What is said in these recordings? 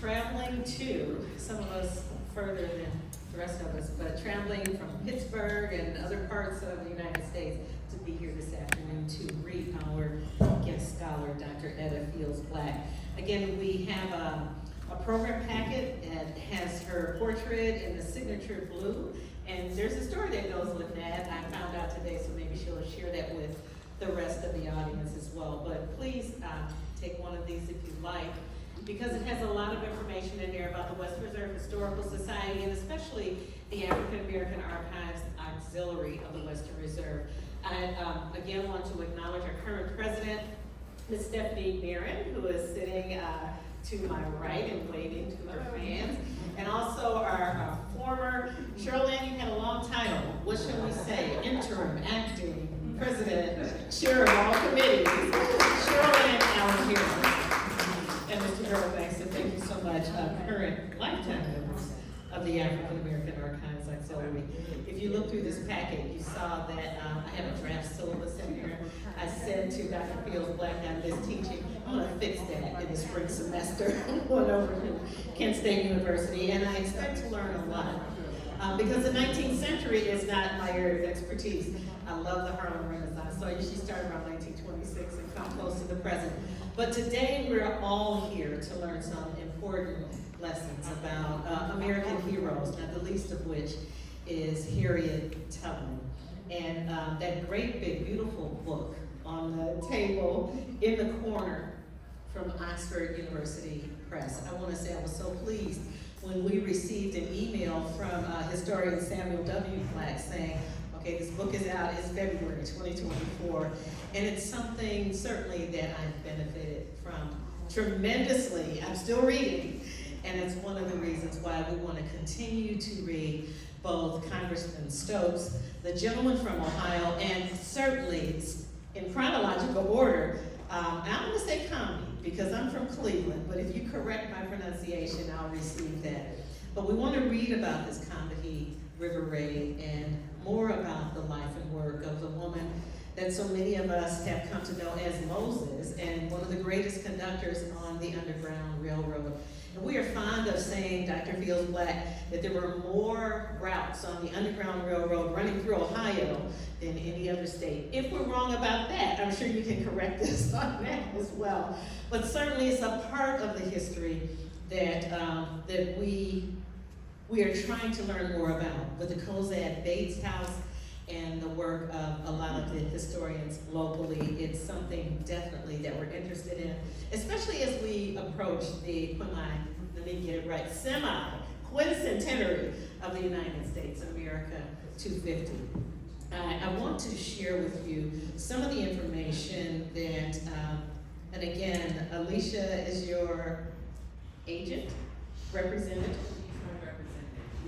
traveling to, some of us further than the rest of us, but traveling from Pittsburgh and other parts of the United States to be here this afternoon to greet our guest scholar, Dr. Edda Fields-Black. Again, we have a program packet that has her portrait in the signature blue, and there's a story that goes with that. I found out today, so maybe she'll share that with the rest of the audience as well. But please take one of these if you like, because it has a lot of information in there about the West Reserve Historical Society, and especially the African American Archives Auxiliary of the Western Reserve. I again want to acknowledge our current president, Ms. Stephanie Barron, who is sitting to my right and waving to her fans, and also our former, Cheryl-Ann, you had a long title. What should we say? Interim, acting, president, chair of all committees, Cheryl-Ann Allen here. And Mr. Harold Baxter, thank you so much. Current lifetime members of the African American Archives Auxiliary. If you look through this packet, you saw that I have a draft syllabus in here. I said to Dr. Fields-Black on this teaching, I'm going to fix that in the spring semester. Went over to Kent State University, and I expect to learn a lot. Because the 19th century is not my area of expertise. I love the Harlem Renaissance, so I usually start around 1926 and come close to the present. But today we're all here to learn some important lessons about American heroes, not the least of which is Harriet Tubman. And that great big beautiful book on the table in the corner from Oxford University Press. I want to say I was so pleased when we received an email from historian Samuel W. Black saying, okay, this book is out, it's February 2024, and it's something certainly that I've benefited from tremendously. I'm still reading, and it's one of the reasons why we want to continue to read both Congressman Stokes, the gentleman from Ohio, and certainly in chronological order, I'm going to say Combie, because I'm from Cleveland, but if you correct my pronunciation, I'll receive that. But we want to read about this Combahee River Raid and more about the life and work of the woman that so many of us have come to know as Moses, and one of the greatest conductors on the Underground Railroad. And we are fond of saying, Dr. Fields-Black, that there were more routes on the Underground Railroad running through Ohio than any other state. If we're wrong about that, I'm sure you can correct us on that as well. But certainly it's a part of the history that, that we are trying to learn more about with the Cozad Bates House and the work of a lot of the historians locally. It's something definitely that we're interested in, especially as we approach the, let me get it right, semi-quincentenary of the United States, America 250. I want to share with you some of the information that, and again, Alicia is your agent, representative,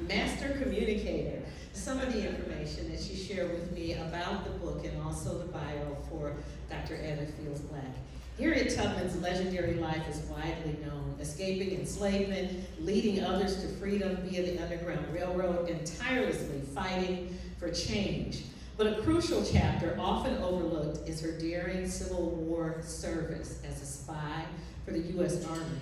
master communicator. Some of the information that she shared with me about the book and also the bio for Dr. Edda Fields-Black. Harriet Tubman's legendary life is widely known, escaping enslavement, leading others to freedom via the Underground Railroad, and tirelessly fighting for change. But a crucial chapter, often overlooked, is her daring Civil War service as a spy for the U.S. Army,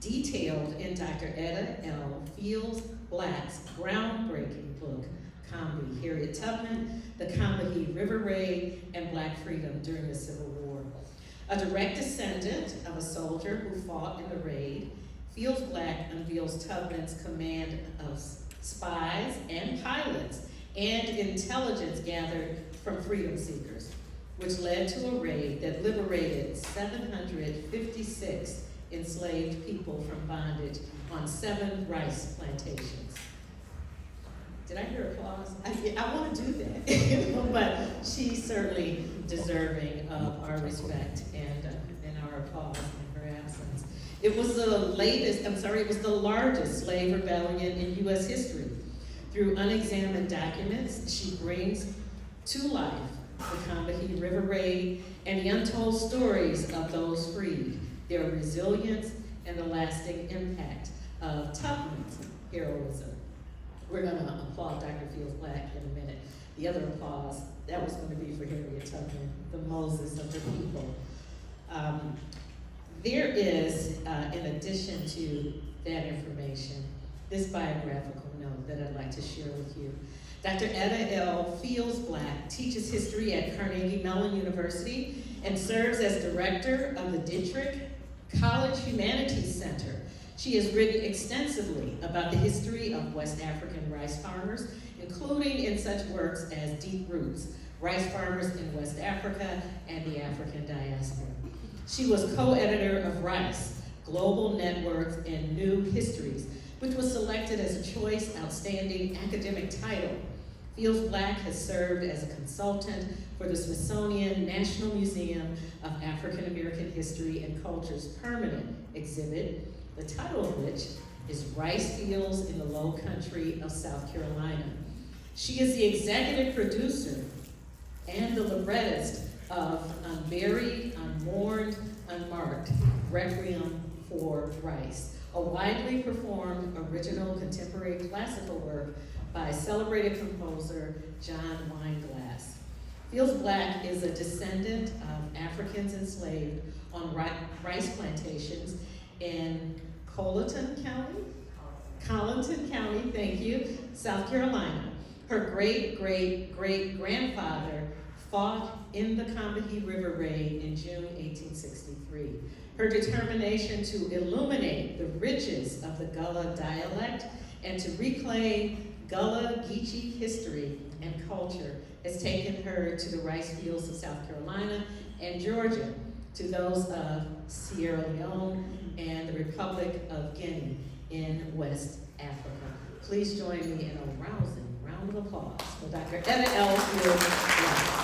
detailed in Dr. Edda L. Fields-Black's groundbreaking book, Combie, Harriet Tubman, the Combahee River Raid, and Black Freedom during the Civil War. A direct descendant of a soldier who fought in the raid, Fields-Black unveils Tubman's command of spies and pilots and intelligence gathered from freedom seekers, which led to a raid that liberated 756 enslaved people from bondage on 7 rice plantations. Did I hear applause? I want to do that, but she's certainly deserving of our respect and our applause in her absence. It was the largest slave rebellion in U.S. history. Through unexamined documents, she brings to life the Combahee River Raid and the untold stories of those freed, their resilience, and the lasting impact of Tubman's heroism. We're going to applaud Dr. Fields-Black in a minute. The other applause, that was going to be for Harriet Tubman, the Moses of the people. There is, in addition to that information, this biographical note that I'd like to share with you. Dr. Edda L. Fields Black teaches history at Carnegie Mellon University and serves as director of the Dietrich College Humanities Center. She has written extensively about the history of West African rice farmers, including in such works as Deep Roots, Rice Farmers in West Africa and the African Diaspora. She was co-editor of Rice, Global Networks and New Histories, which was selected as a Choice Outstanding Academic Title. Fields Black has served as a consultant for the Smithsonian National Museum of African American History and Culture's permanent exhibit, the title of which is Rice Fields in the Low Country of South Carolina. She is the executive producer and the librettist of Unburied, Unmourned, Unmarked, Requiem for Rice, a widely performed original contemporary classical work by celebrated composer John Weinglass. Fields Black is a descendant of Africans enslaved on rice plantations in Colleton County, thank you, South Carolina. Her great-great-great-grandfather fought in the Combahee River Raid in June 1863. Her determination to illuminate the riches of the Gullah dialect and to reclaim Gullah Geechee history and culture has taken her to the rice fields of South Carolina and Georgia, to those of Sierra Leone and the Republic of Guinea in West Africa. Please join me in a rousing round of applause for Dr. Edda L. Fields Black.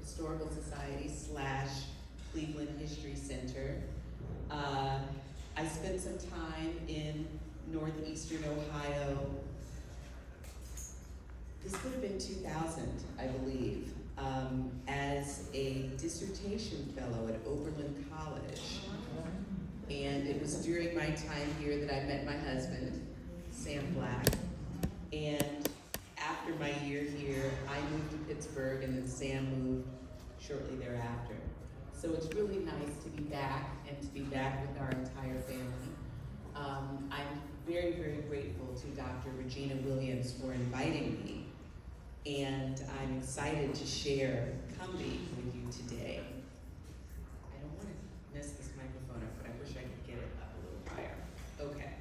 Historical Society / Cleveland History Center. I spent some time in northeastern Ohio. This would have been 2000, I believe, as a dissertation fellow at Oberlin College. And it was during my time here that I met my husband, Sam Black. And after my year here, I moved to Pittsburgh, and then Sam moved shortly thereafter. So it's really nice to be back and to be back with our entire family. I'm very, very grateful to Dr. Regina Williams for inviting me, and I'm excited to share Combahee with you today. I don't want to mess this microphone up, but I wish I could get it up a little higher. Okay.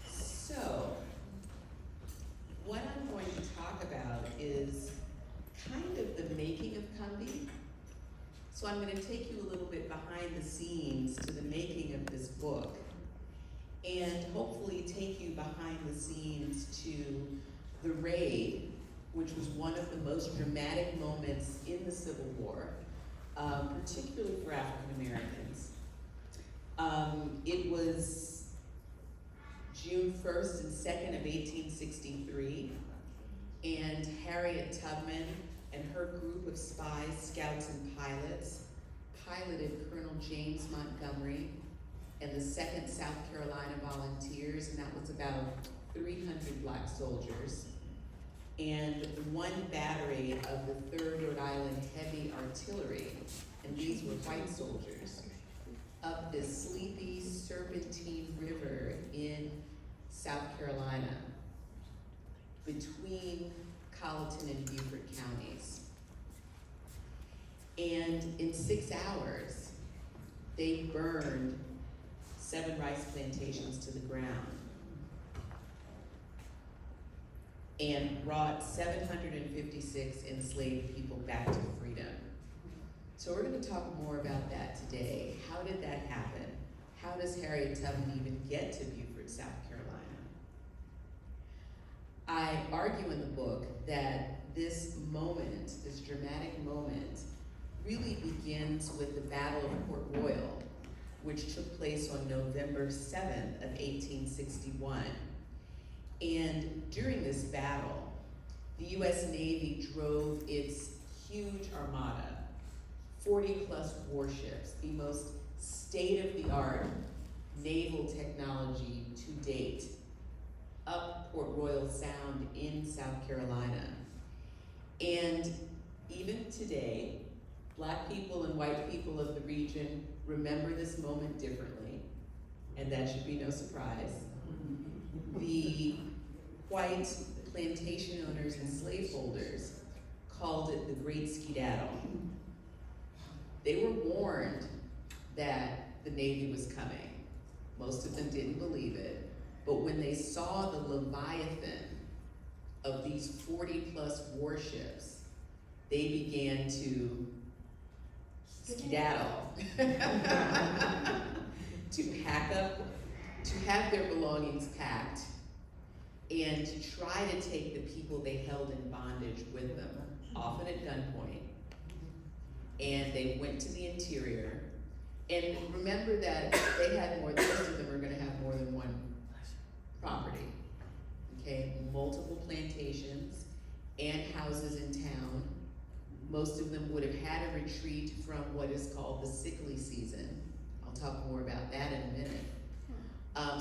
So, what I'm going to talk about is kind of the making of Combahee. So I'm going to take you a little bit behind the scenes to the making of this book, and hopefully take you behind the scenes to the raid, which was one of the most dramatic moments in the Civil War, particularly for African Americans. It was June 1st and 2nd of 1863, and Harriet Tubman and her group of spies, scouts, and pilots piloted Colonel James Montgomery and the 2nd South Carolina Volunteers, and that was about 300 black soldiers, and one battery of the 3rd Rhode Island Heavy Artillery, and these were white soldiers, up this sleepy serpentine river in South Carolina, between Colleton and Beaufort counties. And in 6 hours, they burned 7 rice plantations to the ground and brought 756 enslaved people back to freedom. So we're going to talk more about that today. How did that happen? How does Harriet Tubman even get to Beaufort, South Carolina? I argue in the book that this moment, this dramatic moment, really begins with the Battle of Port Royal which took place on November 7th of 1861. And during this battle, the US Navy drove its huge armada, 40 plus warships, the most state-of-the-art naval technology to date, up Port Royal Sound in South Carolina. And even today, Black people and white people of the region remember this moment differently, and that should be no surprise. The white plantation owners and slaveholders called it the Great Skedaddle. They were warned that the Navy was coming. Most of them didn't believe it, but when they saw the Leviathan of these 40 plus warships, they began to skedaddle, to pack up, to have their belongings packed, and to try to take the people they held in bondage with them, often at gunpoint. And they went to the interior. And remember that they had most of them are gonna have more than one property, okay? Multiple plantations and houses in town. Most of them would have had a retreat from what is called the sickly season. I'll talk more about that in a minute.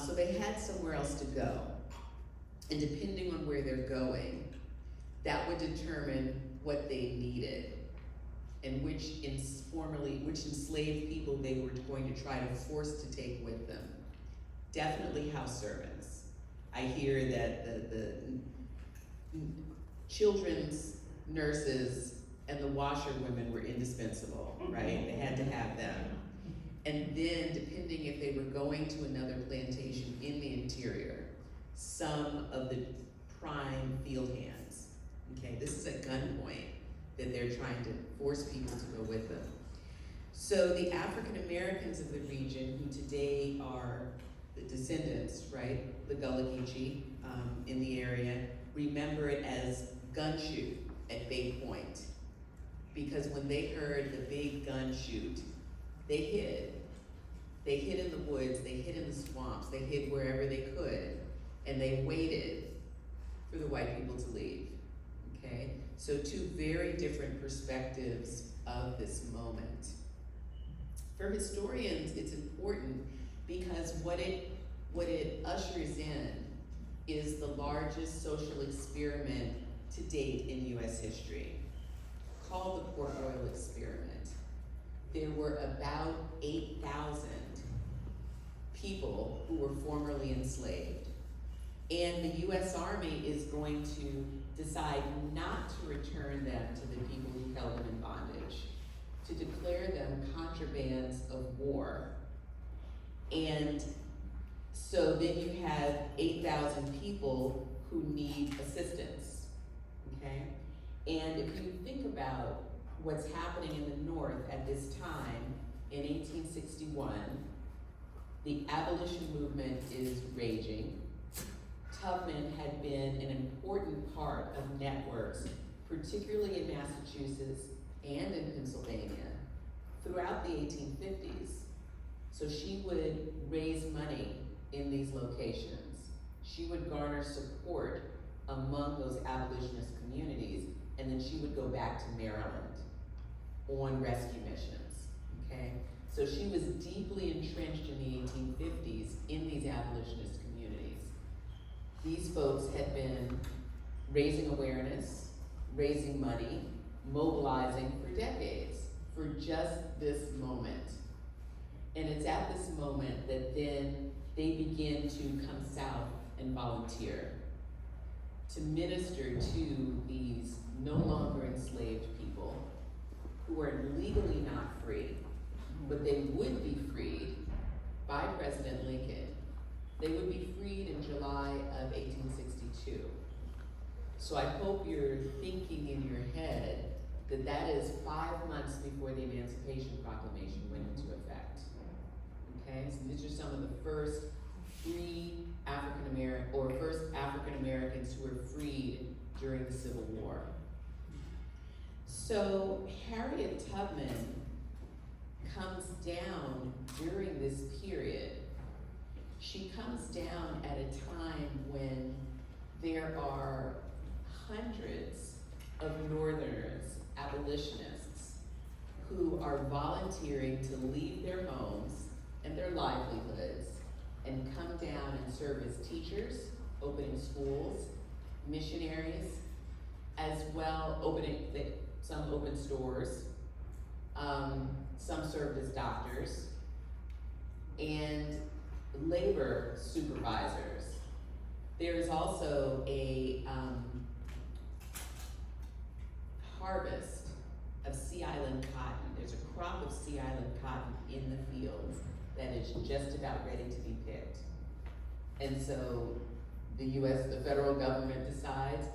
So they had somewhere else to go. And depending on where they're going, that would determine what they needed and which enslaved people they were going to try to force to take with them. Definitely house servants. I hear that the children's nurses and the washerwomen were indispensable, right? They had to have them. And then, depending if they were going to another plantation in the interior, some of the prime field hands. Okay, this is a gunpoint that they're trying to force people to go with them. So the African Americans of the region, who today are the descendants, right, the Gullah Geechee in the area, remember it as gun shoot at Bay Point. Because when they heard the big gun shoot, they hid. They hid in the woods, they hid in the swamps, they hid wherever they could, and they waited for the white people to leave, okay? So two very different perspectives of this moment. For historians, it's important because what it ushers in is the largest social experiment to date in US history, called the Port Royal Experiment. There were about 8,000 people who were formerly enslaved. And the US Army is going to decide not to return them to the people who held them in bondage, to declare them contrabands of war. And so then you have 8,000 people who need assistance, okay? And if you think about what's happening in the North at this time, in 1861, the abolition movement is raging. Tubman had been an important part of networks, particularly in Massachusetts and in Pennsylvania, throughout the 1850s. So she would raise money in these locations. She would garner support among those abolitionist communities, and then she would go back to Maryland on rescue missions, okay? So she was deeply entrenched in the 1850s in these abolitionist communities. These folks had been raising awareness, raising money, mobilizing for decades, for just this moment. And it's at this moment that then they begin to come south and volunteer to minister to these no longer enslaved people who are legally not free, but they would be freed by President Lincoln. They would be freed in July of 1862. So I hope you're thinking in your head that that is 5 months before the Emancipation Proclamation went into effect. Okay, so these are some of the first free first African Americans who were freed during the Civil War. So Harriet Tubman comes down during this period. She comes down at a time when there are hundreds of Northerners, abolitionists, who are volunteering to leave their homes and their livelihoods and come down and serve as teachers, opening schools, missionaries, as well some open stores, some served as doctors, and labor supervisors. There is also a harvest of Sea Island cotton. There's a crop of Sea Island cotton in the fields that is just about ready to be picked. And so the federal government decides,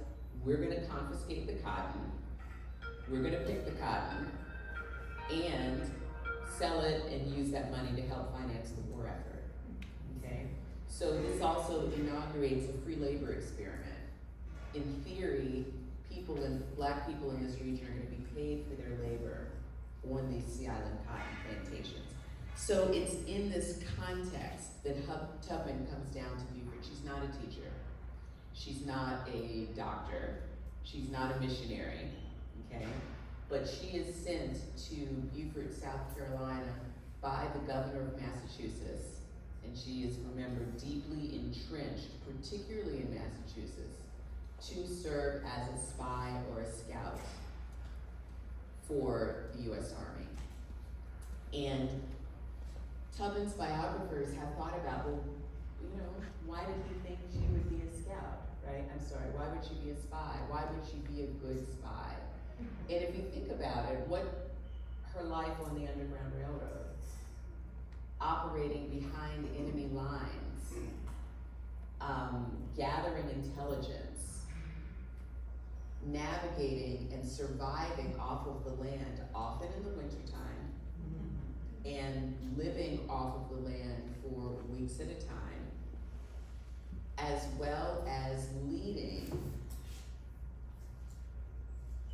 we're gonna confiscate the cotton, we're gonna pick the cotton, and sell it and use that money to help finance the war effort, okay? So this also inaugurates a free labor experiment. In theory, black people in this region are gonna be paid for their labor on these Sea Island cotton plantations. So it's in this context that Tubman comes down to Beaufort. She's not a teacher, she's not a doctor, she's not a missionary, okay? But she is sent to Beaufort, South Carolina by the governor of Massachusetts, and she is remembered deeply entrenched, particularly in Massachusetts, to serve as a spy or a scout for the US Army. And Tubman's biographers have thought about, well, you know, why did he think she would be a scout, right? I'm sorry, why would she be a spy? Why would she be a good spy? And if you think about it, what her life on the Underground Railroad, operating behind enemy lines, gathering intelligence, navigating and surviving off of the land, often in the wintertime, and living off of the land for weeks at a time, as well as leading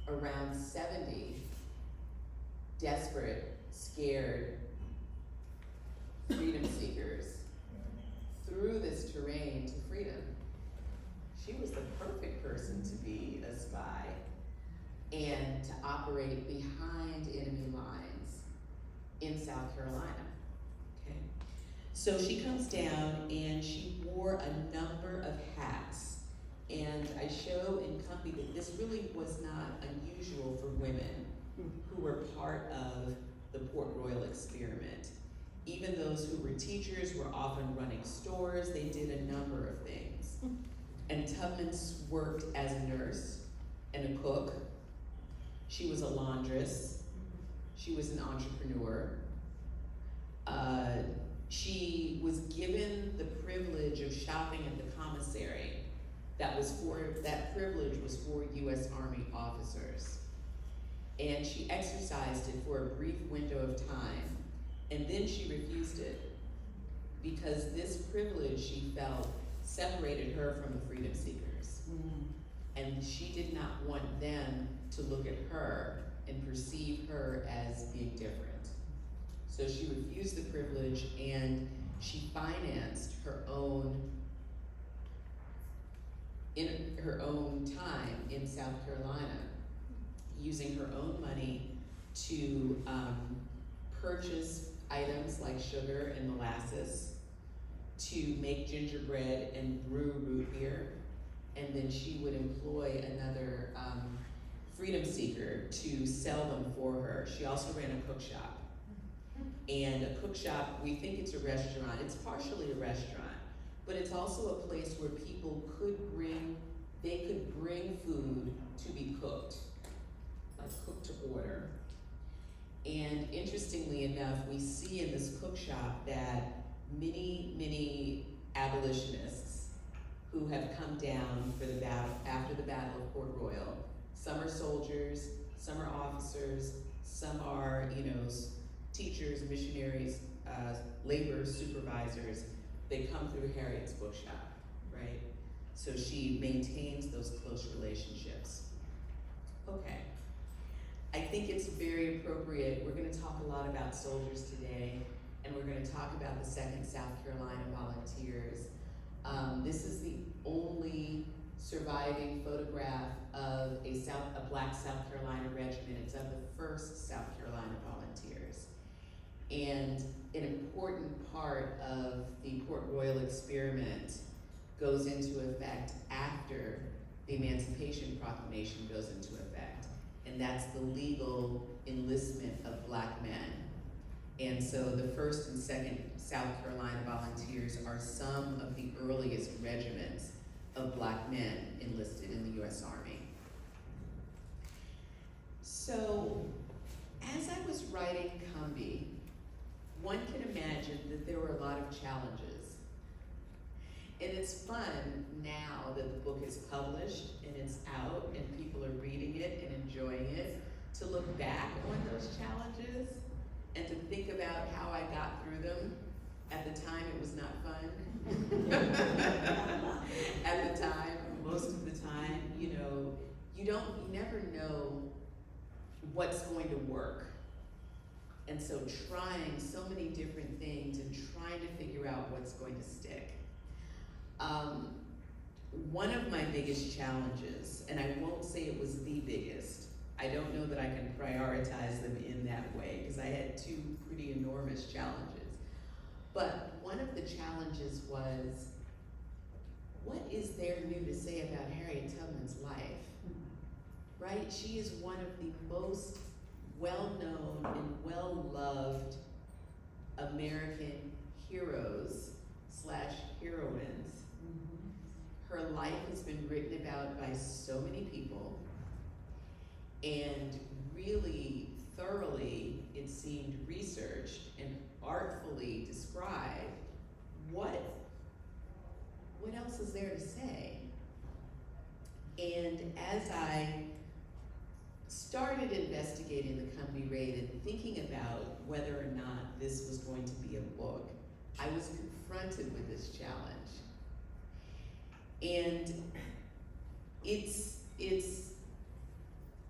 around 70 desperate, scared freedom seekers through this terrain to freedom. She was the perfect person to be a spy and to operate behind enemy lines in South Carolina, okay? So she comes down and she wore a number of hats. And I show in company that this really was not unusual for women who were part of the Port Royal experiment. Even those who were teachers were often running stores. They did a number of things. And Tubman worked as a nurse and a cook. She was a laundress. She was an entrepreneur. She was given the privilege of shopping at the commissary. That privilege was for US Army officers. And she exercised it for a brief window of time, and then she refused it because this privilege, she felt, separated her from the freedom seekers. And she did not want them to look at her and perceive her as being different. So she refused the privilege, and she financed her own time in South Carolina, using her own money to purchase items like sugar and molasses, to make gingerbread and brew root beer, and then she would employ another freedom seeker to sell them for her. She also ran a cook shop. And a cook shop, we think it's a restaurant. It's partially a restaurant, but it's also a place where people could bring food to be cooked, like cooked to order. And interestingly enough, we see in this cook shop that many abolitionists who have come down for the battle, after the Battle of Port Royal, some are soldiers, some are officers, some are, teachers, missionaries, labor supervisors. They come through Harriet's bookshop, right? So she maintains those close relationships. Okay. I think it's very appropriate. We're gonna talk a lot about soldiers today, and we're gonna talk about the 2nd South Carolina Volunteers. This is the only surviving photograph of a Black South Carolina regiment. It's of the 1st South Carolina Volunteers. And an important part of the Port Royal experiment goes into effect after the Emancipation Proclamation goes into effect. And that's the legal enlistment of Black men. And so the 1st and 2nd South Carolina Volunteers are some of the earliest regiments of Black men enlisted in the US Army. So, as I was writing Cumbie, one can imagine that there were a lot of challenges. And it's fun now that the book is published and it's out and people are reading it and enjoying it, to look back on those challenges and to think about how I got through them. At the time, it was not fun. At the time, most of the time, you know, you never know what's going to work. And so trying so many different things and trying to figure out what's going to stick. One of my biggest challenges, and I won't say it was the biggest, I don't know that I can prioritize them in that way, because I had 2 pretty enormous challenges. But one of the challenges was, what is there new to say about Harriet Tubman's life? Right? She is one of the most well-known and well-loved American heroes / heroines. Her life has been written about by so many people, and really thoroughly, it seemed, researched and artfully described. What else is there to say? And as I started investigating the Cumbie raid and thinking about whether or not this was going to be a book, I was confronted with this challenge. And it's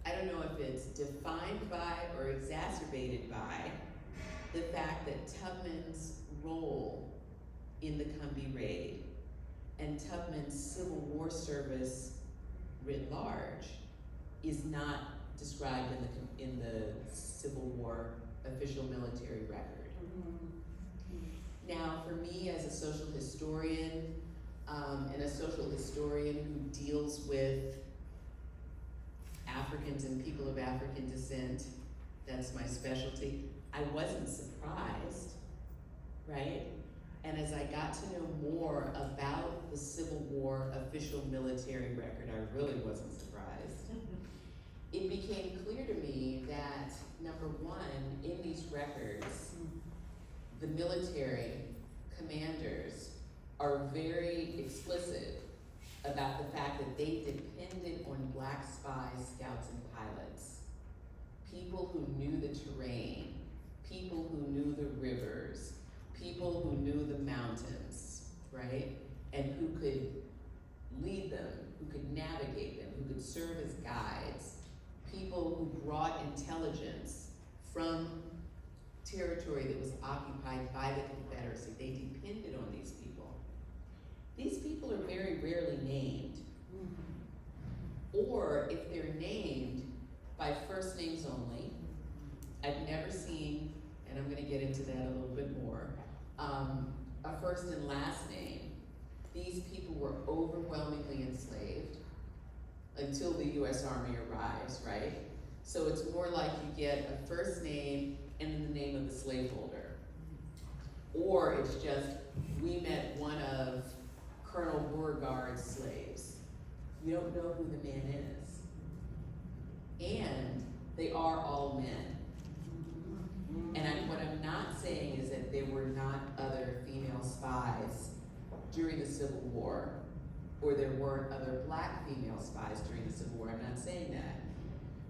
I don't know if it's defined by or exacerbated by the fact that Tubman's role in the Cumbie raid and Tubman's Civil War service writ large is not described in the Civil War official military record. Now, for me as a social historian, and a social historian who deals with Africans and people of African descent, that's my specialty, I wasn't surprised, right? And as I got to know more about the Civil War official military record, I really wasn't surprised. It became clear to me that, number one, in these records, the military commanders are very explicit about the fact that they depended on Black spies, scouts, and pilots. People who knew the terrain, people who knew the rivers, people who knew the mountains, right? And who could lead them, who could navigate them, who could serve as guides, people who brought intelligence from territory that was occupied by the Confederacy. They depended on these people. These people are very rarely named. Or if they're named by first names only, I've never seen, and I'm gonna get into that a little bit more, a first and last name. These people were overwhelmingly enslaved until the US Army arrives, right? So it's more like you get a first name and then the name of the slaveholder. Or it's just, we met one of Colonel Beauregard's slaves. You don't know who the man is. And they are all men. And what I'm not saying is that there were not other female spies during the Civil War, or there weren't other Black female spies during the Civil War. I'm not saying that.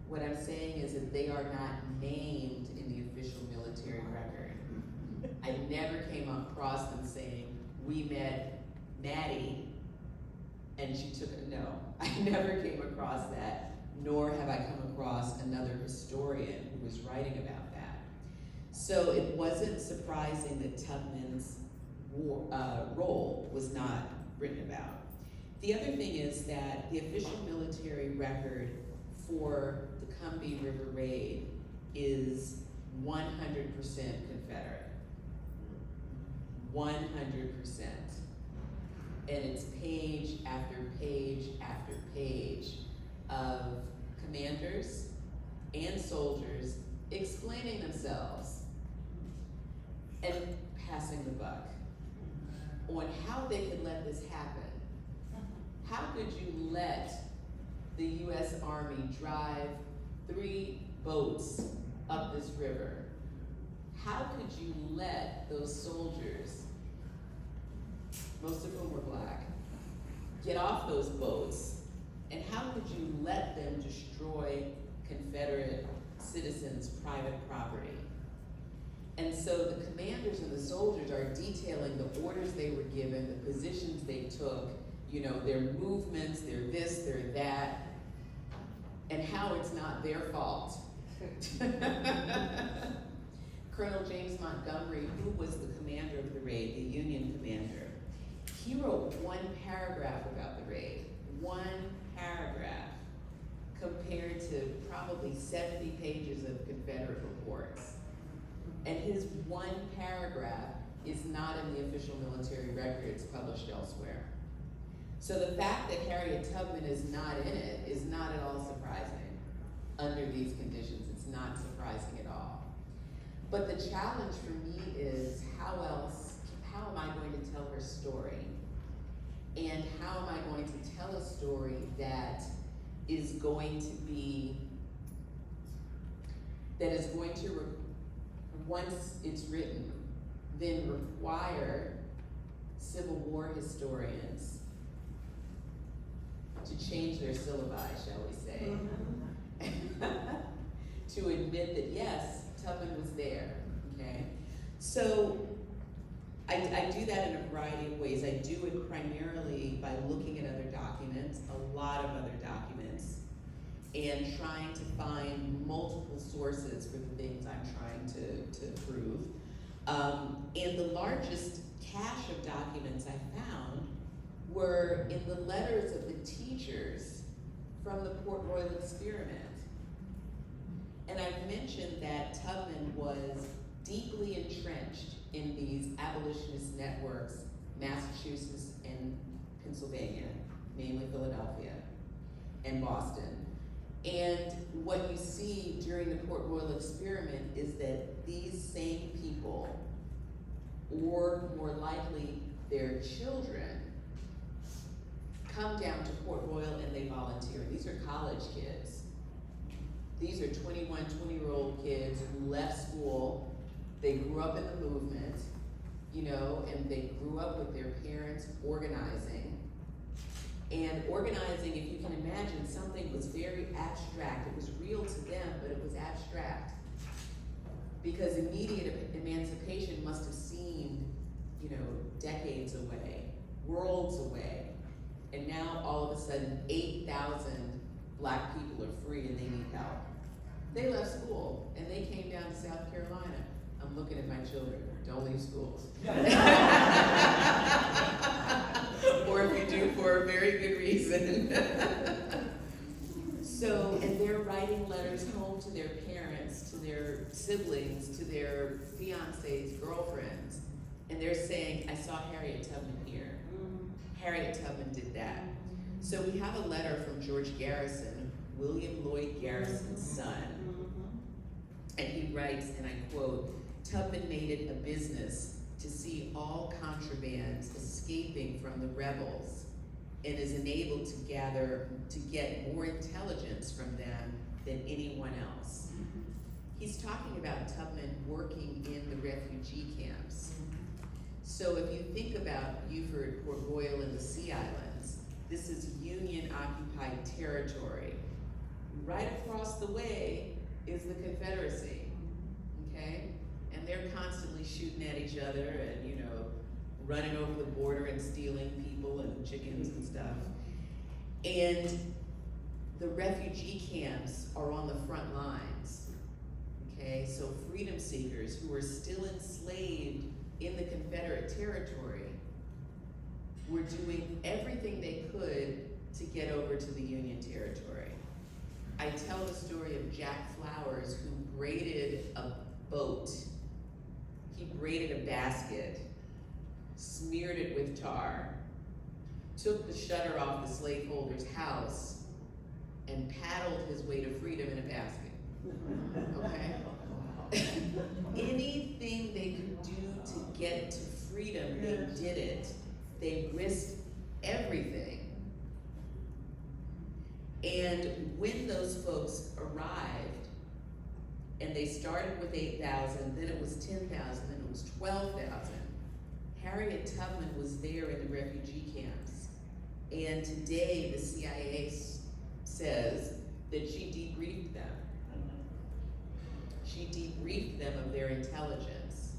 What I'm saying is that they are not named in the official military record. I never came across them saying, we met Maddie and she took a no. I never came across that. nor have I come across another historian who was writing about that. So it wasn't surprising that Tubman's role was not written about. The other thing is that the official military record for the Combahee River Raid is 100% Confederate. 100%. And it's page after page after page of commanders and soldiers explaining themselves and passing the buck on how they could let this happen. How could you let the US Army drive 3 boats up this river? How could you let those soldiers, most of whom were black, get off those boats? And how could you let them destroy Confederate citizens' private property? And so the commanders and the soldiers are detailing the orders they were given, the positions they took, you know, their movements, their this, their that, and how it's not their fault. Colonel James Montgomery, who was the commander of the raid, the Union commander, he wrote 1 paragraph about the raid. 1 paragraph compared to probably 70 pages of Confederate reports. And his 1 paragraph is not in the official military record, it's published elsewhere. So the fact that Harriet Tubman is not in it is not at all surprising under these conditions. It's not surprising at all. But the challenge for me is how am I going to tell her story? And how am I going to tell a story that is going to once it's written, then require Civil War historians to change their syllabi, shall we say, to admit that yes, Tubman was there, okay? So I do that in a variety of ways. I do it primarily by looking at other documents, a lot of other documents, and trying to find multiple sources for the things I'm trying to prove. And the largest cache of documents I found were in the letters of the teachers from the Port Royal experiment. And I've mentioned that Tubman was deeply entrenched in these abolitionist networks, Massachusetts and Pennsylvania, namely Philadelphia and Boston. And what you see during the Port Royal experiment is that these same people, or more likely their children, come down to Port Royal and they volunteer. These are college kids. These are 21, 20-year-old kids who left school. They grew up in the movement, you know, and they grew up with their parents organizing. And organizing, if you can imagine, something was very abstract. It was real to them, but it was abstract. Because immediate emancipation must have seemed, you know, decades away, worlds away. And now all of a sudden, 8,000 black people are free and they need help. They left school and they came down to South Carolina. I'm looking at my children, don't leave schools. Or if you do, for a very good reason. So, and they're writing letters home to their parents, to their siblings, to their fiancés, girlfriends, and they're saying, I saw Harriet Tubman here. Harriet Tubman did that. So we have a letter from George Garrison, William Lloyd Garrison's son, and he writes, and I quote, Tubman made it a business to see all contrabands escaping from the rebels and is enabled to get more intelligence from them than anyone else. He's talking about Tubman working in the refugee camps. So if you think about Beaufort, Port Royal, and the Sea Islands, this is Union-occupied territory. Right across the way is the Confederacy, okay? And they're constantly shooting at each other and, you know, running over the border and stealing people and chickens and stuff. And the refugee camps are on the front lines, okay? So freedom seekers who are still enslaved in the Confederate territory were doing everything they could to get over to the Union territory. I tell the story of Jack Flowers, who braided a boat. He braided a basket, smeared it with tar, took the shutter off the slaveholder's house, and paddled his way to freedom in a basket, okay? Anything they could do to get to freedom, they did it. They risked everything. And when those folks arrived, and they started with 8,000, then it was 10,000, then it was 12,000, Harriet Tubman was there in the refugee camps. And today the CIA says that she debriefed them. She debriefed them of their intelligence.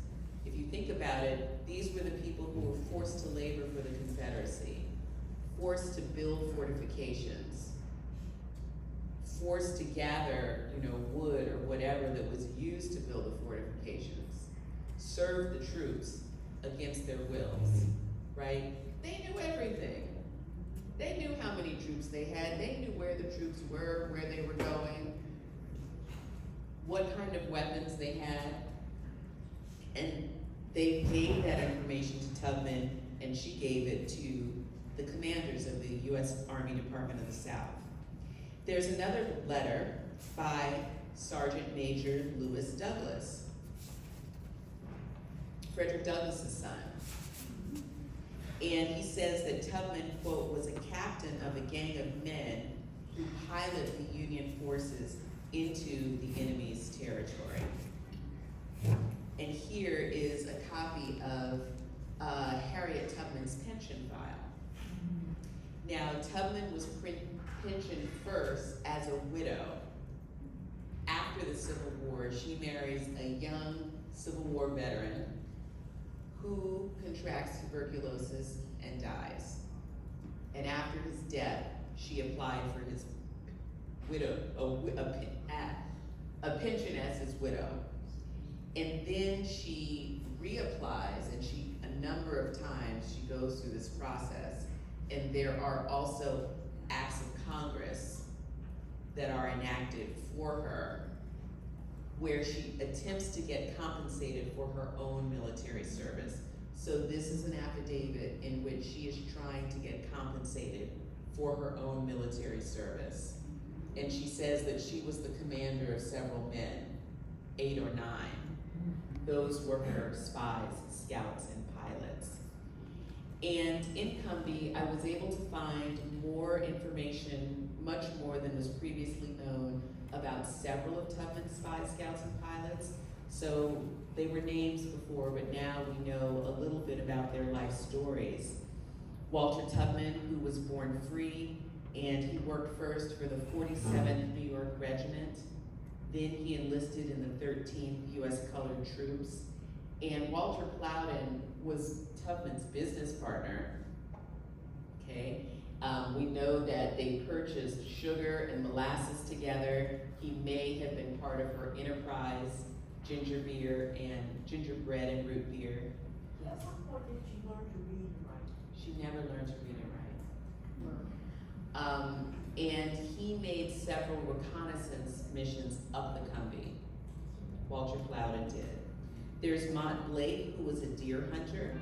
If you think about it, these were the people who were forced to labor for the Confederacy, forced to build fortifications, forced to gather, wood or whatever that was used to build the fortifications, serve the troops against their wills, right? They knew everything. They knew how many troops they had. They knew where the troops were, where they were going, what kind of weapons they had. And they gave that information to Tubman, and she gave it to the commanders of the U.S. Army Department of the South. There's another letter by Sergeant Major Lewis Douglas, Frederick Douglass's son. And he says that Tubman, quote, was a captain of a gang of men who piloted the Union forces into the enemy's territory. And here is a copy of Harriet Tubman's pension file. Now, Tubman was pensioned first as a widow. After the Civil War, she marries a young Civil War veteran who contracts tuberculosis and dies. And after his death, she applied for his a pension as his widow. And then she reapplies, and a number of times she goes through this process. And there are also acts of Congress that are enacted for her, where she attempts to get compensated for her own military service. So this is an affidavit in which she is trying to get compensated for her own military service. And she says that she was the commander of several men, 8 or 9. Those were her spies, scouts, and pilots. And in Cumbie, I was able to find more information, much more than was previously known, about several of Tubman's spies, scouts, and pilots. So they were names before, but now we know a little bit about their life stories. Walter Tubman, who was born free, and he worked first for the 47th New York Regiment. Then he enlisted in the 13th U.S. Colored Troops. And Walter Plowden was Tubman's business partner, okay? We know that they purchased sugar and molasses together. He may have been part of her enterprise, ginger beer and gingerbread and root beer. At some point did she learn to read and write? She never learned to read and write. And he made several reconnaissance missions up the Cumbie. Walter Plowden did. There's Mont Blake, who was a deer hunter.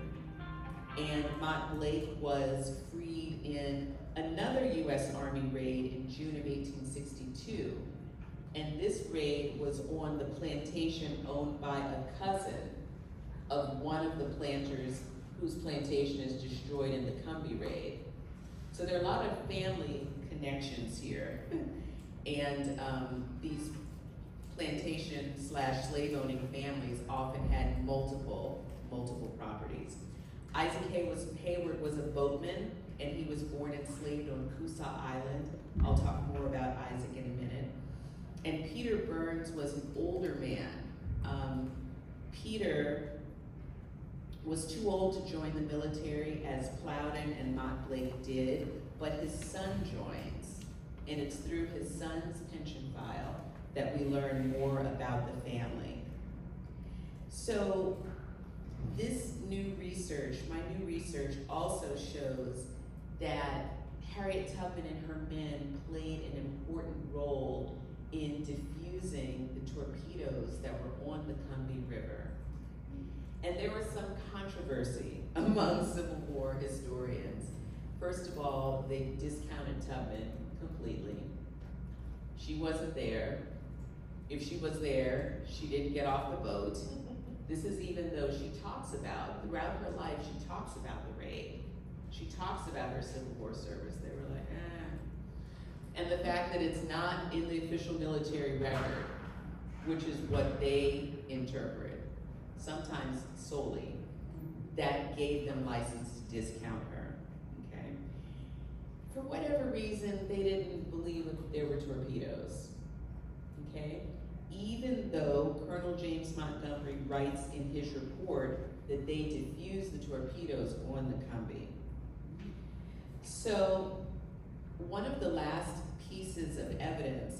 And Mont Blake was freed in another U.S. Army raid in June of 1862. And this raid was on the plantation owned by a cousin of one of the planters whose plantation is destroyed in the Cumbie raid. So there are a lot of family connections here. And these plantation / slave owning families often had multiple properties. Isaac Hayward was a boatman, and he was born enslaved on Coosaw Island. I'll talk more about Isaac in a minute. And Peter Burns was an older man. Peter was too old to join the military, as Plowden and Mont Blake did, but his son joins. and it's through his son's pension file that we learn more about the family. So this new research, my new research also shows that Harriet Tubman and her men played an important role in diffusing the torpedoes that were on the Combahee River. And there was some controversy among Civil War historians. First of all, they discounted Tubman completely. She wasn't there. If she was there, she didn't get off the boat. This is even though she talks about, throughout her life, she talks about the raid. She talks about her Civil War service. They were like, And the fact that it's not in the official military record, which is what they interpret, sometimes solely, that gave them license to discount her, okay? For whatever reason, they didn't believe that there were torpedoes, okay? Even though Colonel James Montgomery writes in his report that they diffused the torpedoes on the Combahee. So, one of the last pieces of evidence,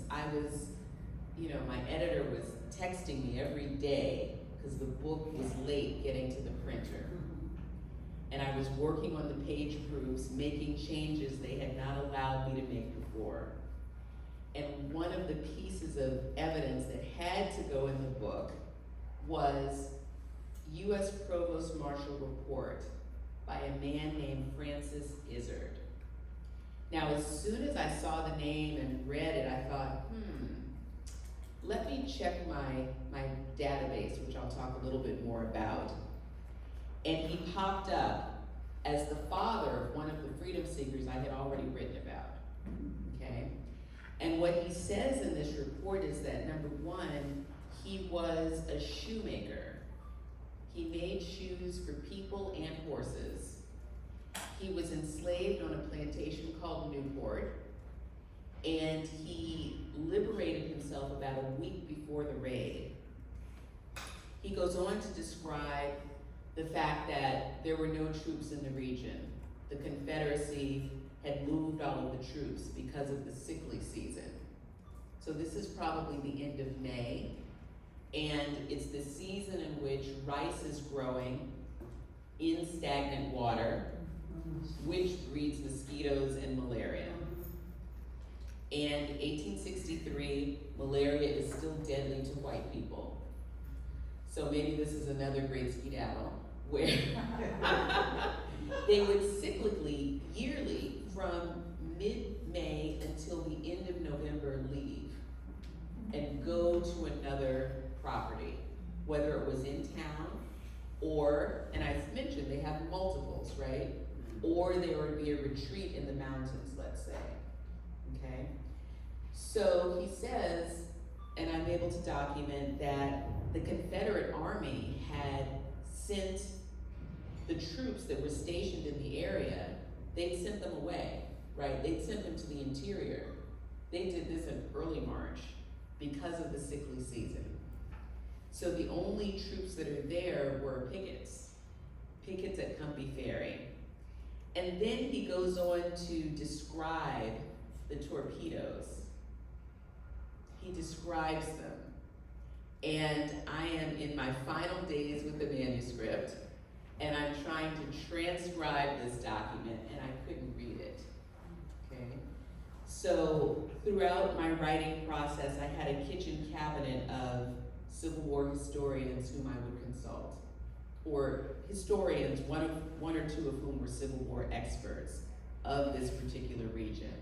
my editor was texting me every day because the book was late getting to the printer. And I was working on the page proofs, making changes they had not allowed me to make before. And one of the pieces of evidence that had to go in the book was U.S. Provost Marshal report by a man named Francis Izard. Now, as soon as I saw the name and read it, I thought, let me check my database, which I'll talk a little bit more about. And he popped up as the father of one of the freedom seekers I had already written about, okay? And what he says in this report is that, number one, he was a shoemaker. He made shoes for people and horses. He was enslaved on a plantation called Newport, and he liberated himself about a week before the raid. He goes on to describe the fact that there were no troops in the region. The Confederacy had moved all of the troops because of the sickly season. So this is probably the end of May, and it's the season in which rice is growing in stagnant water, which breeds mosquitoes and malaria. And 1863, malaria is still deadly to white people. So maybe this is another great skedaddle where they would cyclically, yearly, from mid-May until the end of November leave and go to another property, whether it was in town or, and I mentioned they have multiples, right? Or there would be a retreat in the mountains, let's say, okay? So he says, and I'm able to document that the Confederate Army had sent the troops that were stationed in the area, they'd sent them away, right? They'd sent them to the interior. They did this in early March because of the sickly season. So the only troops that are there were pickets at Combahee Ferry. And then he goes on to describe the torpedoes. He describes them. And I am in my final days with the manuscript, and I'm trying to transcribe this document, and I couldn't read it, okay? So throughout my writing process, I had a kitchen cabinet of Civil War historians whom I would consult, or historians, one or two of whom were Civil War experts of this particular region.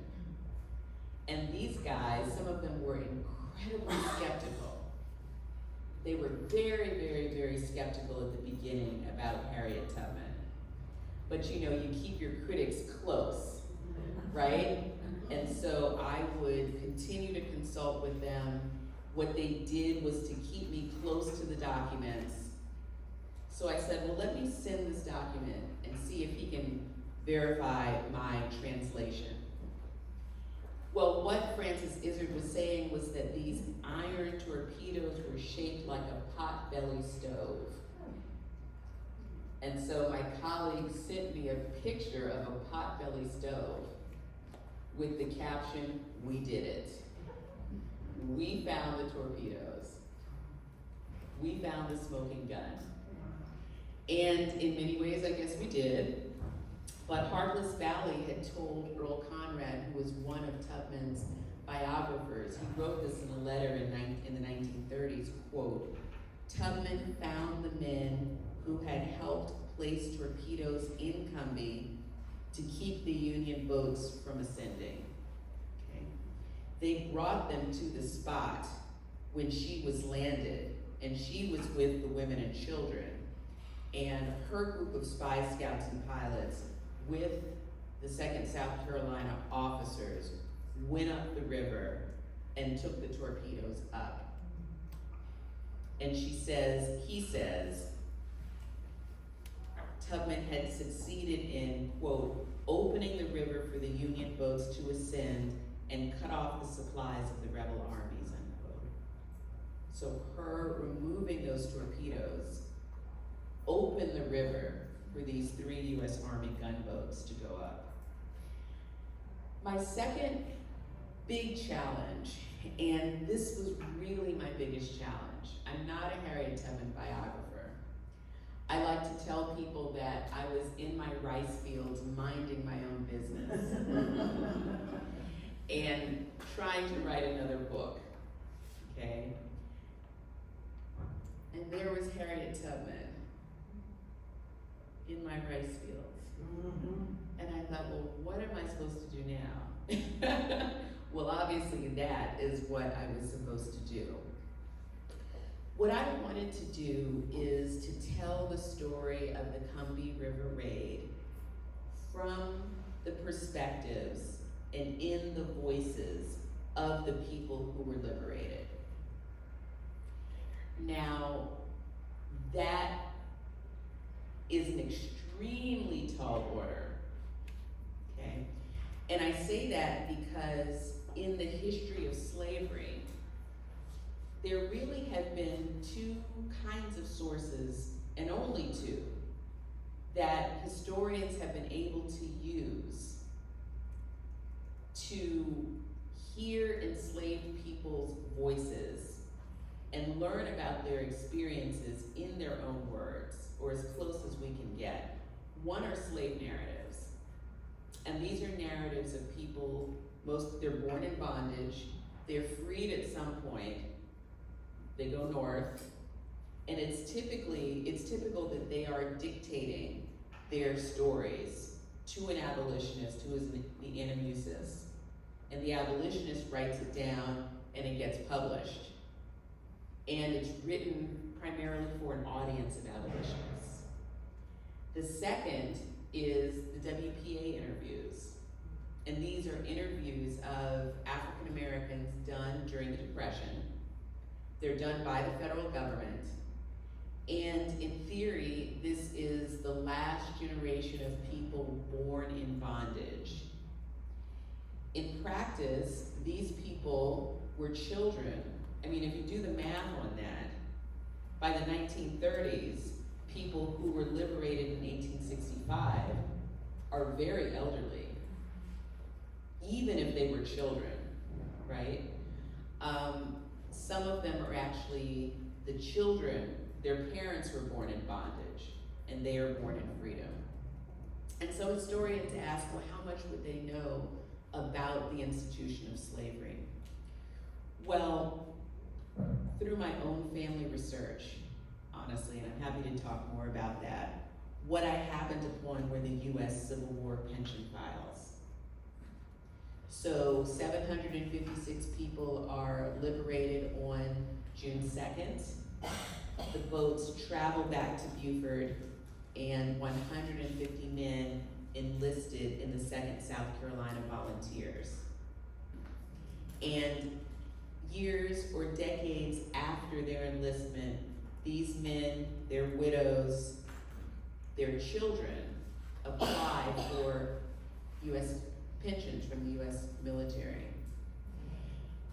And these guys, some of them were incredibly skeptical. They were very, very, very skeptical at the beginning about Harriet Tubman. But you keep your critics close, right? And so I would continue to consult with them. What they did was to keep me close to the documents. So I said, well, let me send this document and see if he can verify my translation. Well, what Francis Izard was saying was that these iron torpedoes were shaped like a pot-belly stove. And so my colleague sent me a picture of a pot-belly stove with the caption, "We did it. We found the torpedoes. We found the smoking gun." And in many ways, I guess we did. But Harkless Valley had told Earl Conrad, who was one of Tubman's biographers, he wrote this in a letter in the 1930s, quote, "Tubman found the men who had helped place torpedoes in Cumbie to keep the Union boats from ascending." Okay. They brought them to the spot when she was landed, and she was with the women and children. And her group of spy scouts and pilots with the 2nd South Carolina officers went up the river and took the torpedoes up. And he says, Tubman had succeeded in, quote, "opening the river for the Union boats to ascend and cut off the supplies of the rebel armies," unquote. So her removing those torpedoes opened the river for these 3 US Army gunboats to go up. My second big challenge, and this was really my biggest challenge, I'm not a Harriet Tubman biographer. I like to tell people that I was in my rice fields minding my own business and trying to write another book, okay? And there was Harriet Tubman in my rice fields. And I thought, well, what am I supposed to do now? Well, obviously that is what I was supposed to do. What I wanted to do is to tell the story of the Combahee River Raid from the perspectives and in the voices of the people who were liberated. Now, that is an extremely tall order, okay? And I say that because in the history of slavery, there really have been 2 kinds of sources, and only 2, that historians have been able to use to hear enslaved people's voices and learn about their experiences in their own words, or as close as we can get. One are slave narratives. And these are narratives of people, they're born in bondage, they're freed at some point, they go north, and it's typical that they are dictating their stories to an abolitionist who is the anamusis. And the abolitionist writes it down and it gets published. And it's written primarily for an audience of abolitionists. The second is the WPA interviews. And these are interviews of African Americans done during the Depression. They're done by the federal government. And in theory, this is the last generation of people born in bondage. In practice, these people were children. I mean, if you do the math on that, by the 1930s, people who were liberated in 1865 are very elderly, even if they were children, right? Some of them are actually the children, their parents were born in bondage, and they are born in freedom. And so historians ask, well, how much would they know about the institution of slavery? Well, through my own family research, honestly, and I'm happy to talk more about that, what I happened upon were the US Civil War pension files. So 756 people are liberated on June 2nd. The boats travel back to Beaufort, and 150 men enlisted in the 2nd South Carolina Volunteers. And years or decades after their enlistment, these men, their widows, their children apply for US pensions from the US military.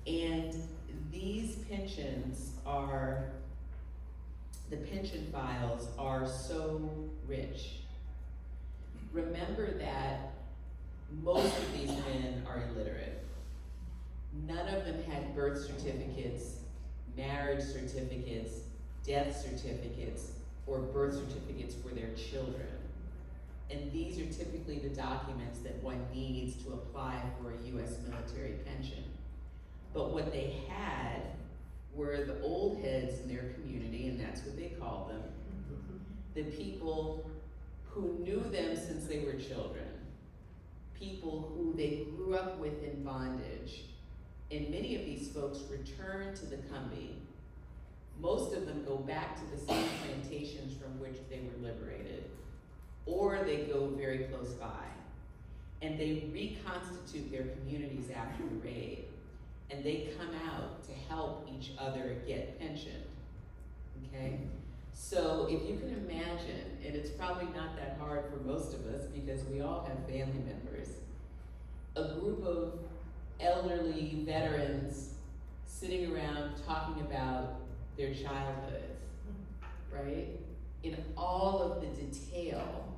And these pensions the pension files are so rich. Remember that most of these men are illiterate. birth certificates, marriage certificates, death certificates, or birth certificates for their children. And these are typically the documents that one needs to apply for a U.S. military pension. But what they had were the old heads in their community, and that's what they called them, the people who knew them since they were children, people who they grew up with in bondage. And many of these folks return to the Cumbie. Most of them go back to the same plantations from which they were liberated, or they go very close by. And they reconstitute their communities after the raid. And they come out to help each other get pensioned, okay? So if you can imagine, and it's probably not that hard for most of us because we all have family members, a group of elderly veterans sitting around talking about their childhoods, right? In all of the detail,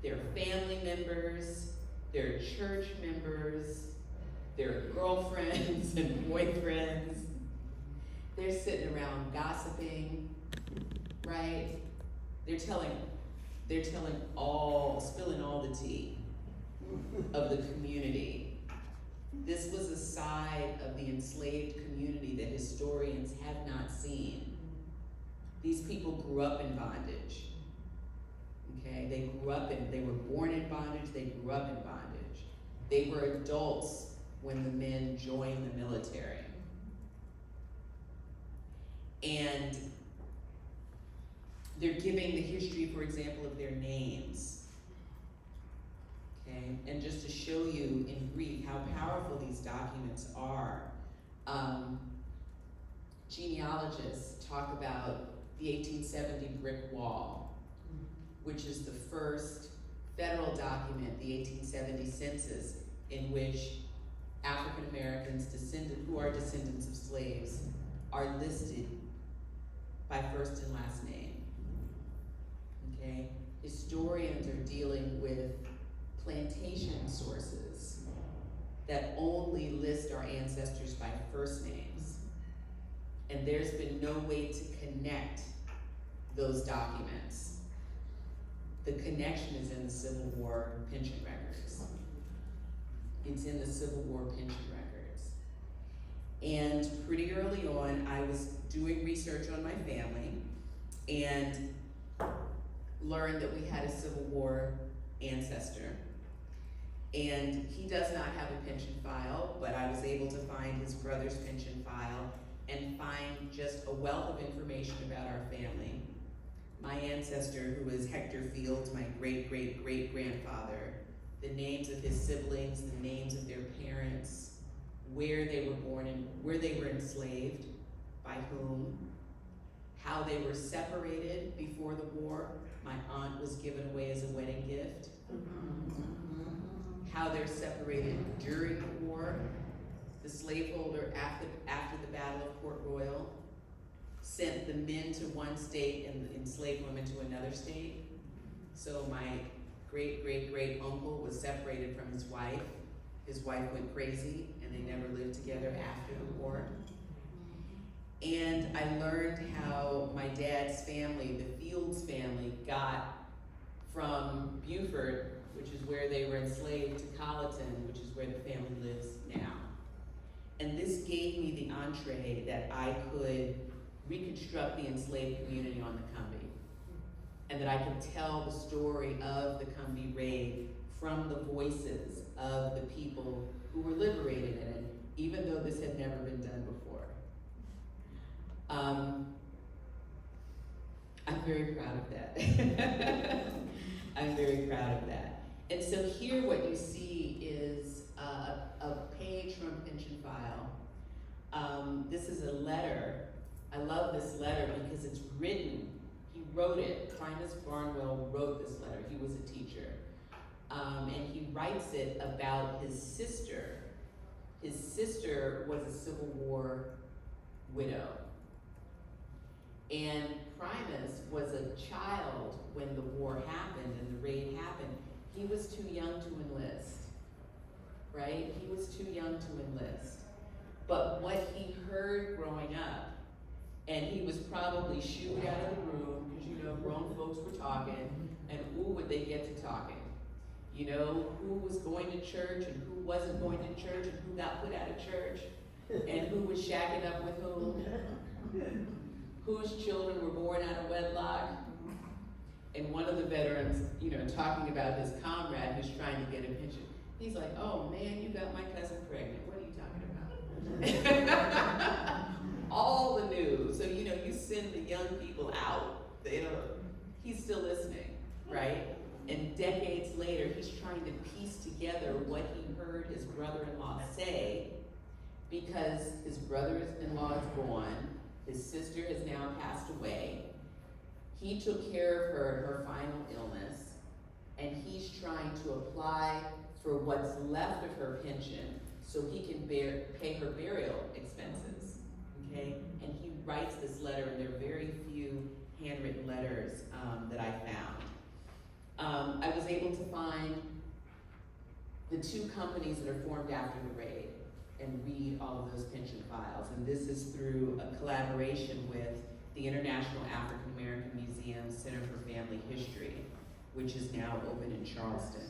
their family members, their church members, their girlfriends and boyfriends. They're sitting around gossiping, right? They're spilling all the tea of the community. This was a side of the enslaved community that historians have not seen. These people grew up in bondage, okay? They were born in bondage, they grew up in bondage. They were adults when the men joined the military. And they're giving the history, for example, of their names. Okay, and just to show you in brief how powerful these documents are, genealogists talk about the 1870 brick wall, which is the first federal document, the 1870 census, in which African Americans who are descendants of slaves are listed by first and last name. Okay? Historians are dealing with plantation sources that only list our ancestors by first names. And there's been no way to connect those documents. The connection is in the Civil War pension records. It's in the Civil War pension records. And pretty early on, I was doing research on my family and learned that we had a Civil War ancestor. And he does not have a pension file, but I was able to find his brother's pension file and find just a wealth of information about our family. My ancestor, who is Hector Fields, my great-great-great-grandfather, the names of his siblings, the names of their parents, where they were born and where they were enslaved, by whom, how they were separated before the war. My aunt was given away as a wedding gift. How they're separated during the war. The slaveholder after the Battle of Port Royal sent the men to one state and the enslaved women to another state. So my great uncle was separated from his wife. His wife went crazy and they never lived together after the war. And I learned how my dad's family, the Fields family, got from Beaufort, which is where they were enslaved, to Colleton, which is where the family lives now. And this gave me the entree that I could reconstruct the enslaved community on the Cumbie, and that I could tell the story of the Cumbie raid from the voices of the people who were liberated in it, even though this had never been done before. I'm very proud of that. I'm very proud of that. And so here what you see is a page from Pension File. This is a letter. I love this letter because it's written. He wrote it. Primus Barnwell wrote this letter. He was a teacher. And he writes it about his sister. His sister was a Civil War widow. And Primus was a child when the war happened and the raid happened. He was too young to enlist, right? He was too young to enlist. But what he heard growing up, and he was probably shooed out of the room, because you know, grown folks were talking, and ooh, would they get to talking. You know, who was going to church and who wasn't going to church and who got put out of church and who was shacking up with whom, whose children were born out of wedlock. And one of the veterans, you know, talking about his comrade who's trying to get a pension. He's like, oh man, you got my cousin pregnant. What are you talking about? All the news. So, you know, you send the young people out. They don't, he's still listening, right? And decades later, he's trying to piece together what he heard his brother-in-law say, because his brother-in-law is gone, his sister has now passed away, he took care of her in her final illness, and he's trying to apply for what's left of her pension so he can pay her burial expenses, okay? And he writes this letter, and there are very few handwritten letters that I found. I was able to find the two companies that are formed after the raid and read all of those pension files. And this is through a collaboration with the International African American Museum Center for Family History, which is now open in Charleston.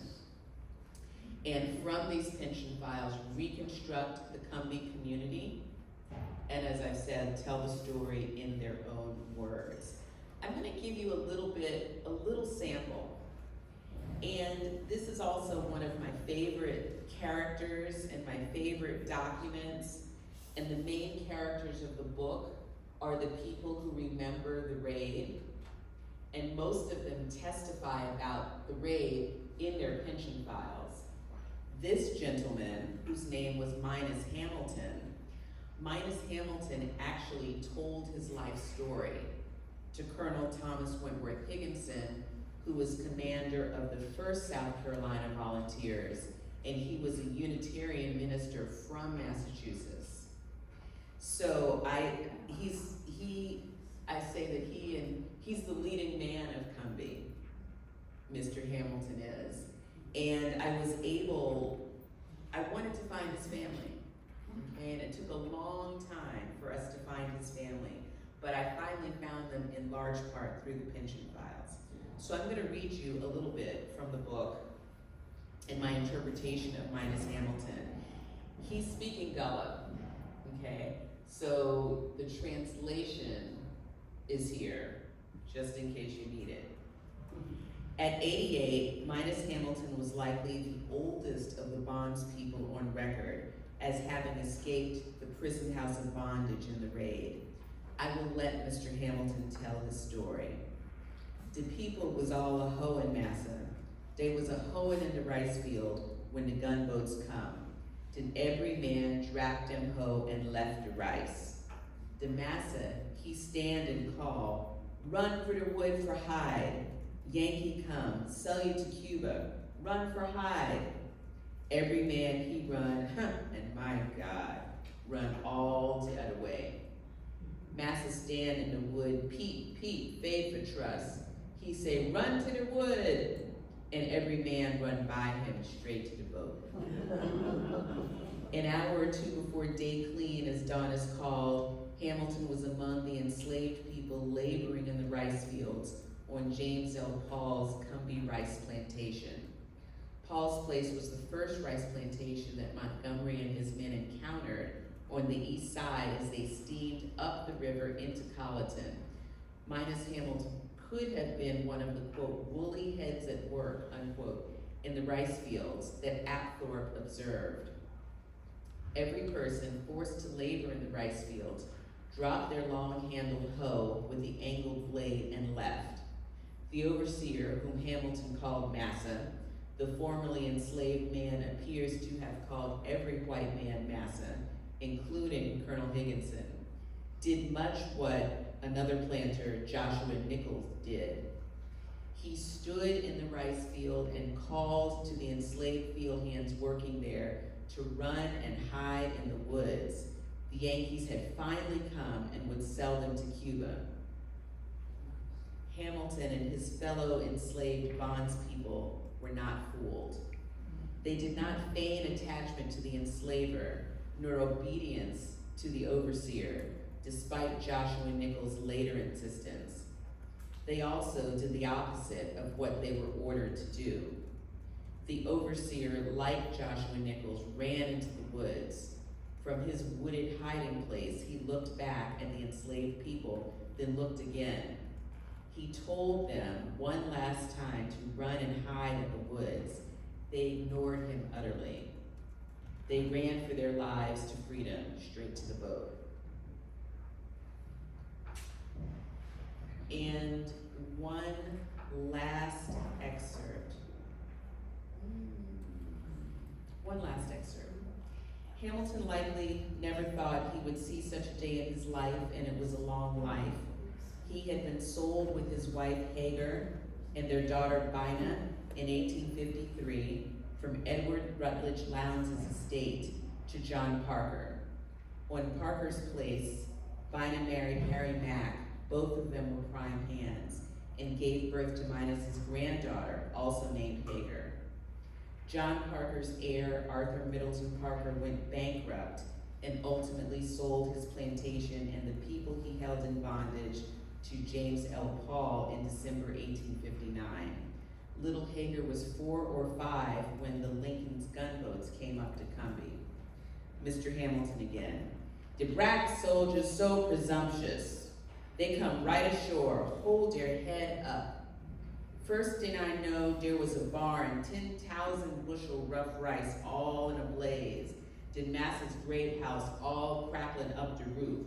And from these pension files, reconstruct the Cumbie community, and as I said, tell the story in their own words. I'm gonna give you a little sample. And this is also one of my favorite characters and my favorite documents. And the main characters of the book are the people who remember the raid. And most of them testify about the raid in their pension files. This gentleman, whose name was Minus Hamilton actually told his life story to Colonel Thomas Wentworth Higginson, who was commander of the 1st South Carolina Volunteers, and he was a Unitarian minister from Massachusetts. So I say that he's the leading man of Cumbie, Mr. Hamilton is. And I wanted to find his family, okay? And it took a long time for us to find his family, but I finally found them in large part through the pension files. So I'm gonna read you a little bit from the book and my interpretation of Minus Hamilton. He's speaking Gullah, okay? So the translation is here, just in case you need it. At 88, Minus Hamilton was likely the oldest of the bondspeople on record as having escaped the prison house of bondage in the raid. I will let Mr. Hamilton tell his story. The people was all a hoeing massa. They was a hoeing in the rice field when the gunboats come. Then every man drapped them hoe and left the rice. The massa, he stand and call, run for the wood for hide. Yankee come, sell you to Cuba, run for hide. Every man he run, and my God, run all the other way. Massa stand in the wood, peep, peep, fade for trust. He say, run to the wood, and every man run by him straight to the boat. An hour or two before day clean, as dawn is called, Hamilton was among the enslaved people laboring in the rice fields on James L. Paul's Cumbie rice plantation. Paul's place was the first rice plantation that Montgomery and his men encountered on the east side as they steamed up the river into Colleton. Minus Hamilton could have been one of the, quote, woolly heads at work, unquote, in the rice fields that Apthorpe observed. Every person forced to labor in the rice fields dropped their long-handled hoe with the angled blade and left. The overseer, whom Hamilton called Massa, the formerly enslaved man appears to have called every white man Massa, including Colonel Higginson, did much what another planter, Joshua Nichols, did. He stood in the rice field and called to the enslaved field hands working there to run and hide in the woods. The Yankees had finally come and would sell them to Cuba. Hamilton and his fellow enslaved bondspeople were not fooled. They did not feign attachment to the enslaver, nor obedience to the overseer, despite Joshua Nichols' later insistence. They also did the opposite of what they were ordered to do. The overseer, like Joshua Nichols, ran into the woods. From his wooded hiding place, he looked back at the enslaved people, then looked again. He told them one last time to run and hide in the woods. They ignored him utterly. They ran for their lives to freedom, straight to the boat. And one last excerpt. Hamilton likely never thought he would see such a day in his life, and it was a long life. He had been sold with his wife Hagar and their daughter Bina in 1853 from Edward Rutledge Lowndes' estate to John Parker. On Parker's place, Bina married Harry Mack. Both of them were prime hands, and gave birth to Minos's granddaughter, also named Hagar. John Parker's heir, Arthur Middleton Parker, went bankrupt and ultimately sold his plantation and the people he held in bondage to James L. Paul in December 1859. Little Hagar was 4 or 5 when the Lincoln's gunboats came up to Cumbie. Mr. Hamilton again. The black soldiers so presumptuous. They come right ashore, hold their head up. First thing I know, there was a barn, 10,000 bushel rough rice, all in a blaze. Did Massa's great house all crackling up the roof.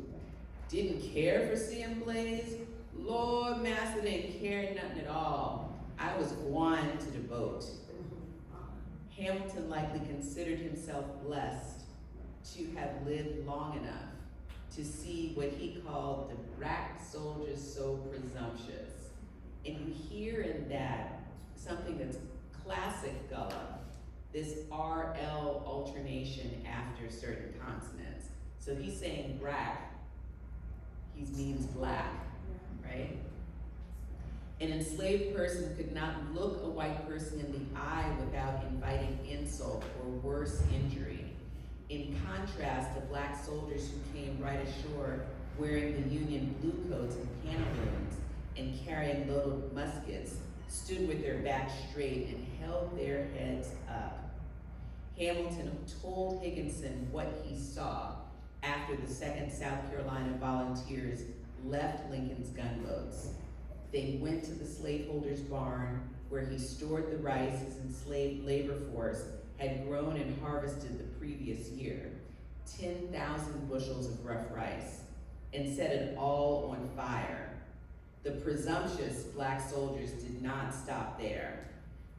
Didn't care for seeing blaze? Lord, Massa didn't care nothing at all. I was going to the boat. Hamilton likely considered himself blessed to have lived long enough to see what he called the black soldiers so presumptuous. And you hear in that something that's classic Gullah, this RL alternation after certain consonants. So he's saying black, he means black, right? An enslaved person could not look a white person in the eye without inviting insult or worse injury. In contrast, the black soldiers who came right ashore wearing the Union blue coats and pantaloons and carrying loaded muskets stood with their backs straight and held their heads up. Hamilton told Higginson what he saw after the 2nd South Carolina Volunteers left Lincoln's gunboats. They went to the slaveholders' barn where he stored the rice his enslaved labor force had grown and harvested the previous year, 10,000 bushels of rough rice, and set it all on fire. The presumptuous black soldiers did not stop there.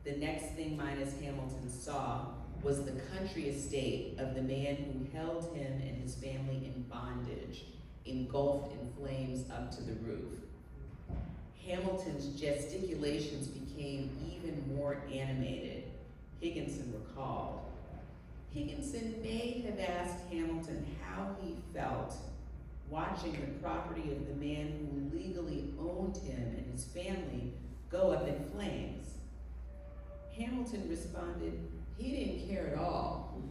The next thing Minos Hamilton saw was the country estate of the man who held him and his family in bondage, engulfed in flames up to the roof. Hamilton's gesticulations became even more animated, Higginson recalled. Higginson may have asked Hamilton how he felt watching the property of the man who legally owned him and his family go up in flames. Hamilton responded, he didn't care at all.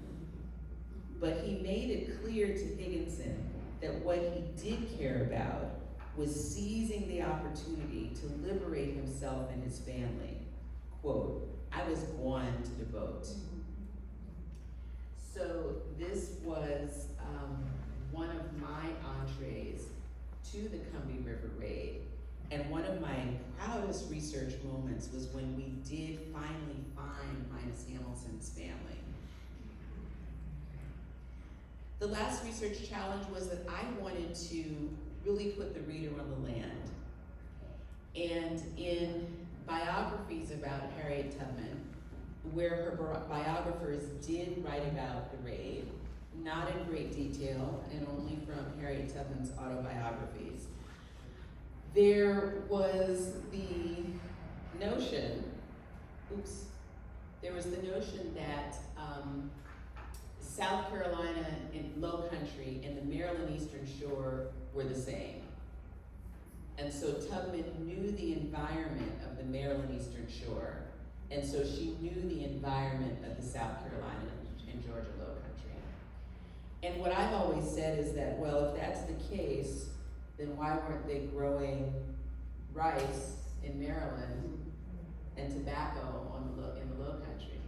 But he made it clear to Higginson that what he did care about was seizing the opportunity to liberate himself and his family. Quote, I was going to the boat. So this was one of my entrees to the Cumbie River Raid. And one of my proudest research moments was when we did finally find Minos Hamilton's family. The last research challenge was that I wanted to really put the reader on the land. And in biographies about Harriet Tubman, where her biographers did write about the raid, not in great detail and only from Harriet Tubman's autobiographies, there was the notion that South Carolina and Low Country and the Maryland Eastern Shore were the same. And so Tubman knew the environment of the Maryland Eastern Shore, and so she knew the environment of the South Carolina and Georgia Low Country. And what I've always said is that, well, if that's the case, then why weren't they growing rice in Maryland and tobacco in the Low Country?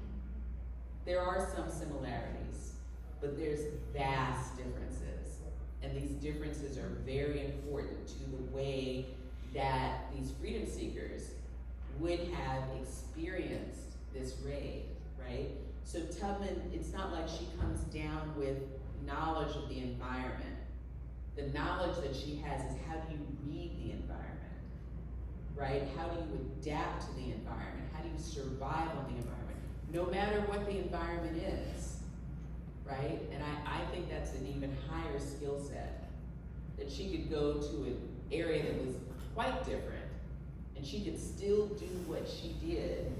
There are some similarities, but there's vast differences. And these differences are very important to the way that these freedom seekers would have experienced this raid, right? So Tubman, it's not like she comes down with knowledge of the environment. The knowledge that she has is how do you read the environment, right? How do you adapt to the environment? How do you survive on the environment? No matter what the environment is, right? And I think that's an even higher skill set, that she could go to an area that was quite different, and she could still do what she did,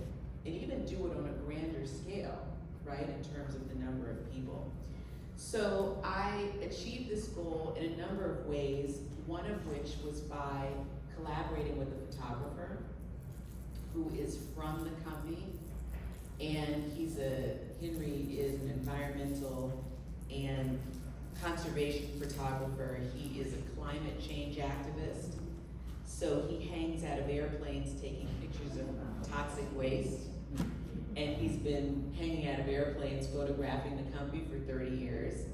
and even do it on a grander scale, right, in terms of the number of people. So I achieved this goal in a number of ways, one of which was by collaborating with a photographer who is from the company, and Henry is an environmental and conservation photographer. He is a climate change activist. So he hangs out of airplanes taking pictures of toxic waste. And he's been hanging out of airplanes photographing the company for 30 years.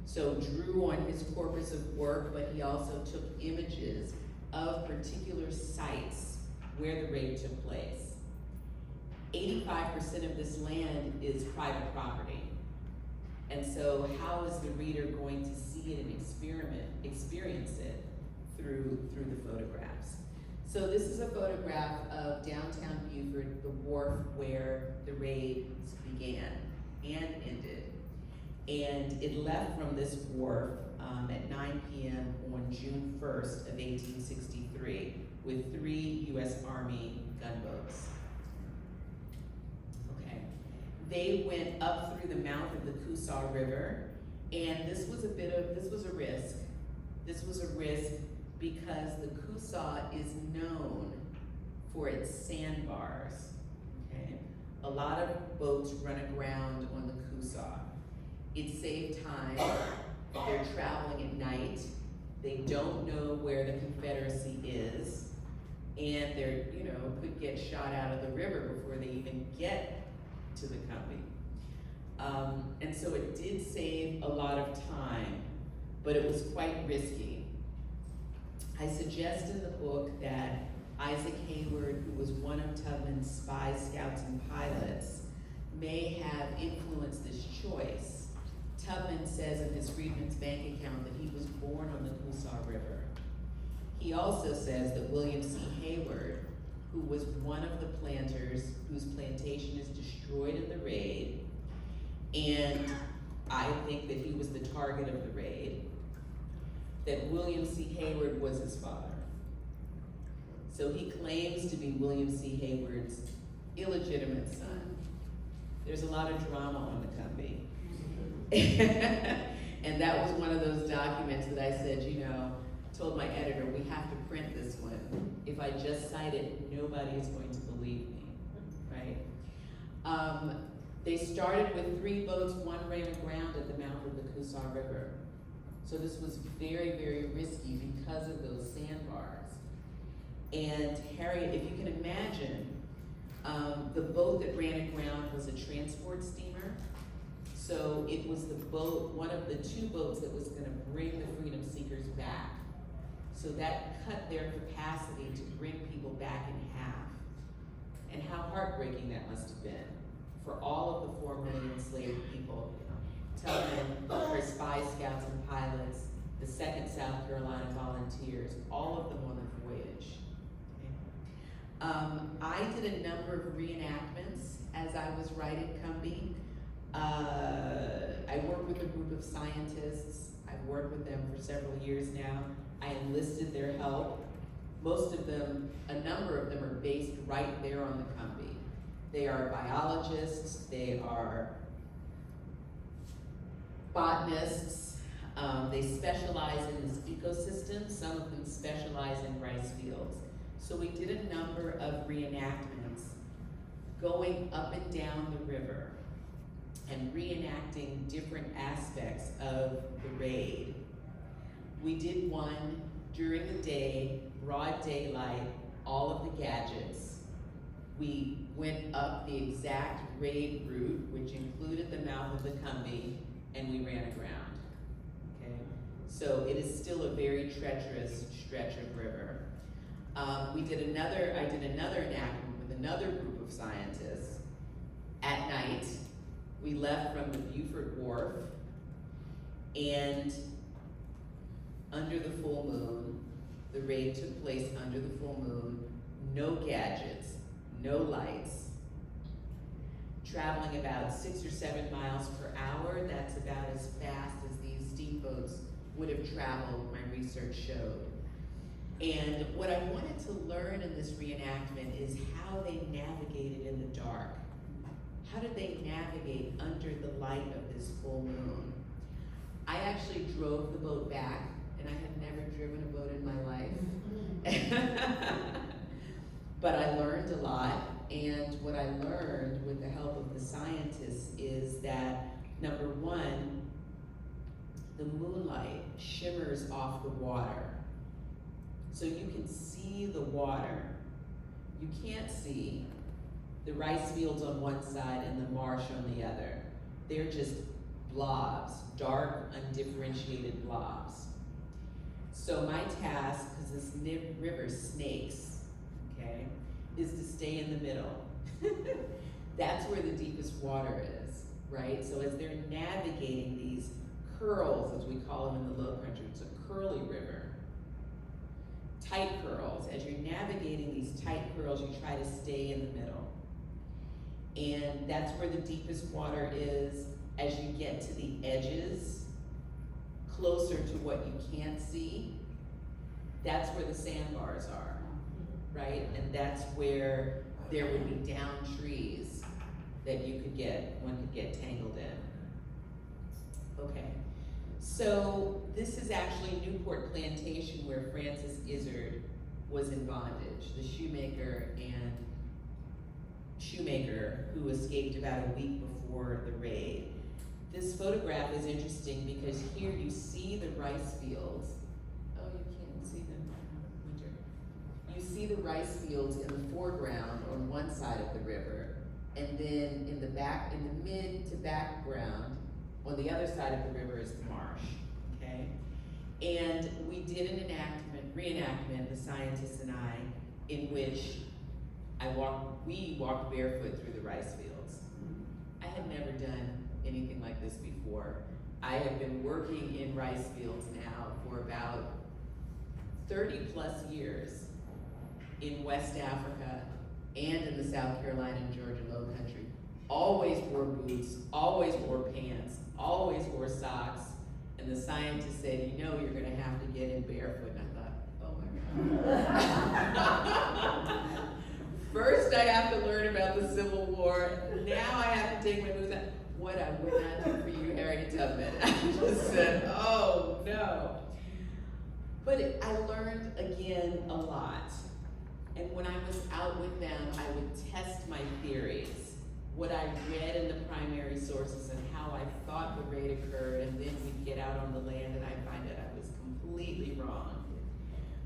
So drew on his corpus of work, but he also took images of particular sites where the raid took place. 85% of this land is private property. And so how is the reader going to see it and experience it through the photographs? So this is a photograph of downtown Beaufort, the wharf where the raids began and ended. And it left from this wharf at 9 p.m. on June 1st of 1863 with 3 U.S. Army gunboats. Okay. They went up through the mouth of the Coosaw River, and this was a risk. This was a risk because the Coosaw is known for its sandbars, okay? A lot of boats run aground on the Coosaw. It saved time. They're traveling at night. They don't know where the Confederacy is, and they're, could get shot out of the river before they even get to the company. And so it did save a lot of time, but it was quite risky. I suggest in the book that Isaac Hayward, who was one of Tubman's spy scouts and pilots, may have influenced this choice. Tubman says in his Freedman's Bank account that he was born on the Coosaw River. He also says that William C. Hayward, who was one of the planters whose plantation is destroyed in the raid, and I think that he was the target of the raid, that William C. Hayward was his father. So he claims to be William C. Hayward's illegitimate son. There's a lot of drama on the company. And that was one of those documents that I said, told my editor, we have to print this one. If I just cite it, nobody is going to believe me, right? They started with 3 boats, 1 ran aground at the mouth of the Coosaw River. So this was very, very risky because of those sandbars. And Harriet, if you can imagine, the boat that ran aground was a transport steamer. So it was the boat, one of the 2 boats that was gonna bring the freedom seekers back. So that cut their capacity to bring people back in half. And how heartbreaking that must have been for all of the 4 million enslaved people. Tubman, her spy scouts and pilots, the 2nd South Carolina Volunteers, all of them on the voyage. Okay. I did a number of reenactments as I was writing Cumbie. I worked with a group of scientists. I've worked with them for several years now. I enlisted their help. Most of them, a number of them are based right there on the Cumbie. They are biologists, they are botanists, they specialize in this ecosystem. Some of them specialize in rice fields. So we did a number of reenactments going up and down the river. and reenacting different aspects of the raid. We did one during the day, broad daylight, all of the gadgets. We went up the exact raid route, which included the mouth of the Combie, and we ran aground, okay? So it is still a very treacherous stretch of river. I did another enactment with another group of scientists. At night, we left from the Beaufort Wharf, and under the full moon, the raid took place under the full moon, no gadgets, no lights, traveling about 6 or 7 miles per hour. That's about as fast as these steamboats would have traveled, my research showed. And what I wanted to learn in this reenactment is how they navigated in the dark. How did they navigate under the light of this full moon? I actually drove the boat back, and I had never driven a boat in my life. But I learned a lot, and what I learned with the help of the scientists is that, number one, the moonlight shimmers off the water. So you can see the water. You can't see the rice fields on one side and the marsh on the other. They're just blobs, dark, undifferentiated blobs. So my task, because this river snakes, okay, is to stay in the middle. That's where the deepest water is, right? So as they're navigating these curls, as we call them in the Low Country, it's a curly river. Tight curls. As you're navigating these tight curls, you try to stay in the middle. And that's where the deepest water is. As you get to the edges, closer to what you can't see, that's where the sandbars are, right? And that's where there would be down trees that one could get tangled in. Okay. So this is actually Newport Plantation, where Francis Izard was in bondage, the shoemaker who escaped about a week before the raid. This photograph is interesting because here you see the rice fields. Oh, you can't see them, Winter. You see the rice fields in the foreground on one side of the river, and then in the mid to background, on the other side of the river is the marsh, okay? And we did an reenactment, the scientists and I, in which we walked barefoot through the rice fields. I had never done anything like this before. I have been working in rice fields now for about 30 plus years in West Africa and in the South Carolina and Georgia Low Country. Always wore boots, always wore pants, always wore socks, and the scientist said, you know you're gonna have to get in barefoot. And I thought, oh my God. First I have to learn about the Civil War, now I have to take my boots out. What I would not do for you, Harriet Tubman. I just said, oh no. But I learned again a lot. And when I was out with them, I would test my theories, what I read in the primary sources and how I thought the raid occurred, and then we'd get out on the land and I'd find that I was completely wrong.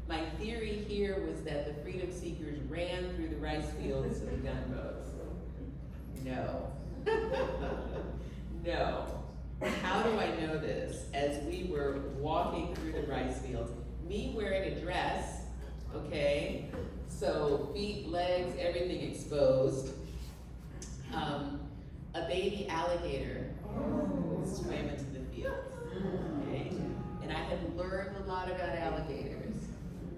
My theory here was that the freedom seekers ran through the rice fields to the gunboats. No. No. How do I know this? As we were walking through the rice fields, me wearing a dress, okay, so feet, legs, everything exposed, a baby alligator swam into the field, okay? And I had learned a lot about alligators.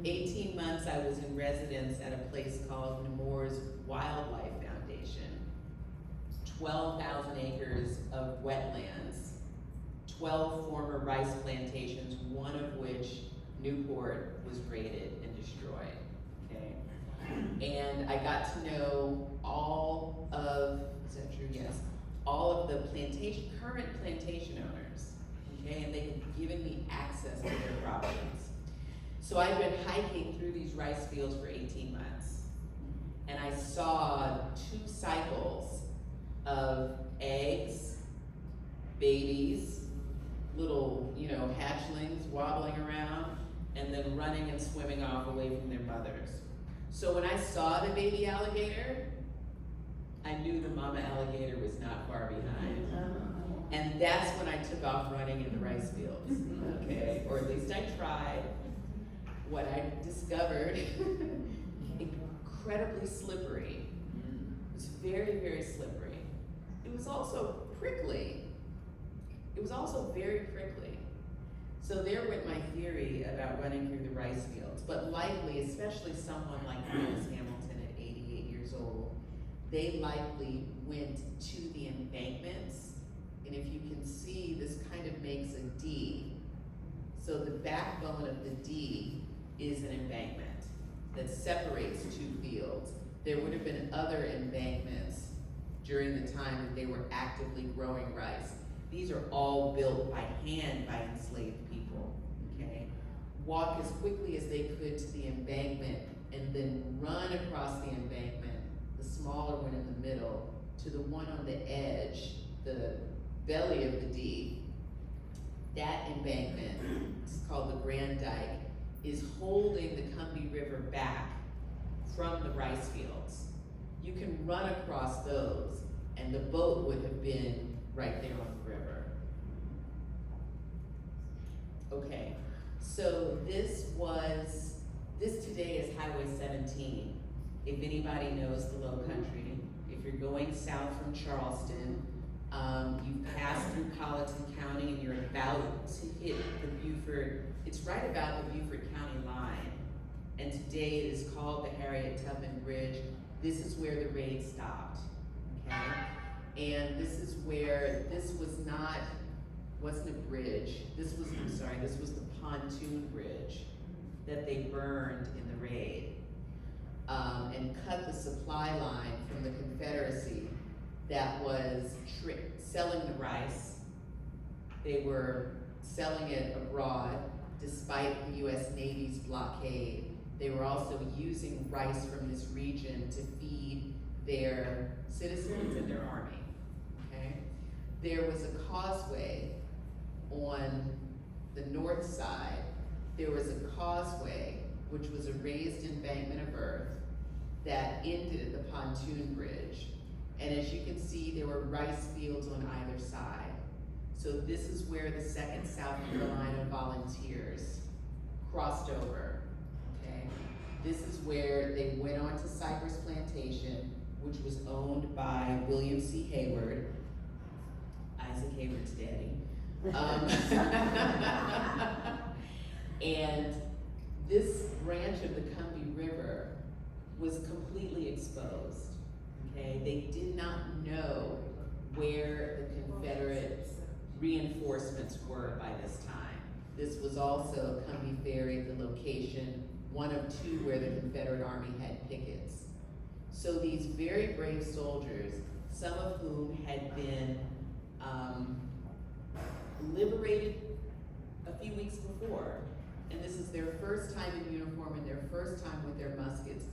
18 months I was in residence at a place called Nemours Wildlife Foundation. 12,000 acres of wetlands, 12 former rice plantations, one of which Newport was raided and destroyed, okay? And I got to know all of, is that true? Yes. All of the current plantation owners, okay? And they had given me access to their properties. So I've been hiking through these rice fields for 18 months, and I saw 2 cycles of eggs babies, little, hatchlings wobbling around, and then running and swimming off away from their mothers. So when I saw the baby alligator, I knew the mama alligator was not far behind. And that's when I took off running in the rice fields, okay? Or at least I tried. What I discovered, incredibly slippery. It was very, very slippery. It was also prickly. It was also very prickly. So there went my theory about running through the rice fields. But likely, especially someone like Thomas Hamilton at 88 years old, they likely went to the embankments. And if you can see, this kind of makes a D. So the backbone of the D is an embankment that separates two fields. There would have been other embankments during the time that they were actively growing rice. These are all built by hand by enslaved people, okay? Walk as quickly as they could to the embankment and then run across the embankment, the smaller one in the middle, to the one on the edge, the belly of the D. That embankment, it's called the Grand Dike, is holding the Combahee River back from the rice fields. You can run across those, and the boat would have been right there on the river. Okay, so this today is Highway 17. If anybody knows the Low Country, if you're going south from Charleston, you pass through Colleton County and you're about to hit the Beaufort, it's right about the Beaufort County line. And today it is called the Harriet Tubman Bridge. This is where the raid stopped, okay? And this is where, wasn't a bridge. This was the pontoon bridge that they burned in the raid. And cut the supply line from the Confederacy that was selling the rice. They were selling it abroad despite the US Navy's blockade. They were also using rice from this region to feed their citizens and their army, okay? There was a causeway on the north side. There was a causeway, which was a raised embankment of earth that ended at the pontoon bridge. And as you can see, there were rice fields on either side. So this is where the 2nd South Carolina Volunteers crossed over, okay? This is where they went on to Cypress Plantation, which was owned by William C. Hayward, Isaac Hayward's daddy. And this branch of the Combahee River was completely exposed, okay? They did not know where the Confederate reinforcements were by this time. This was also Combahee Ferry, the location, one of two where the Confederate Army had pickets. So these very brave soldiers, some of whom had been liberated a few weeks before, and this is their first time in uniform and their first time with their muskets,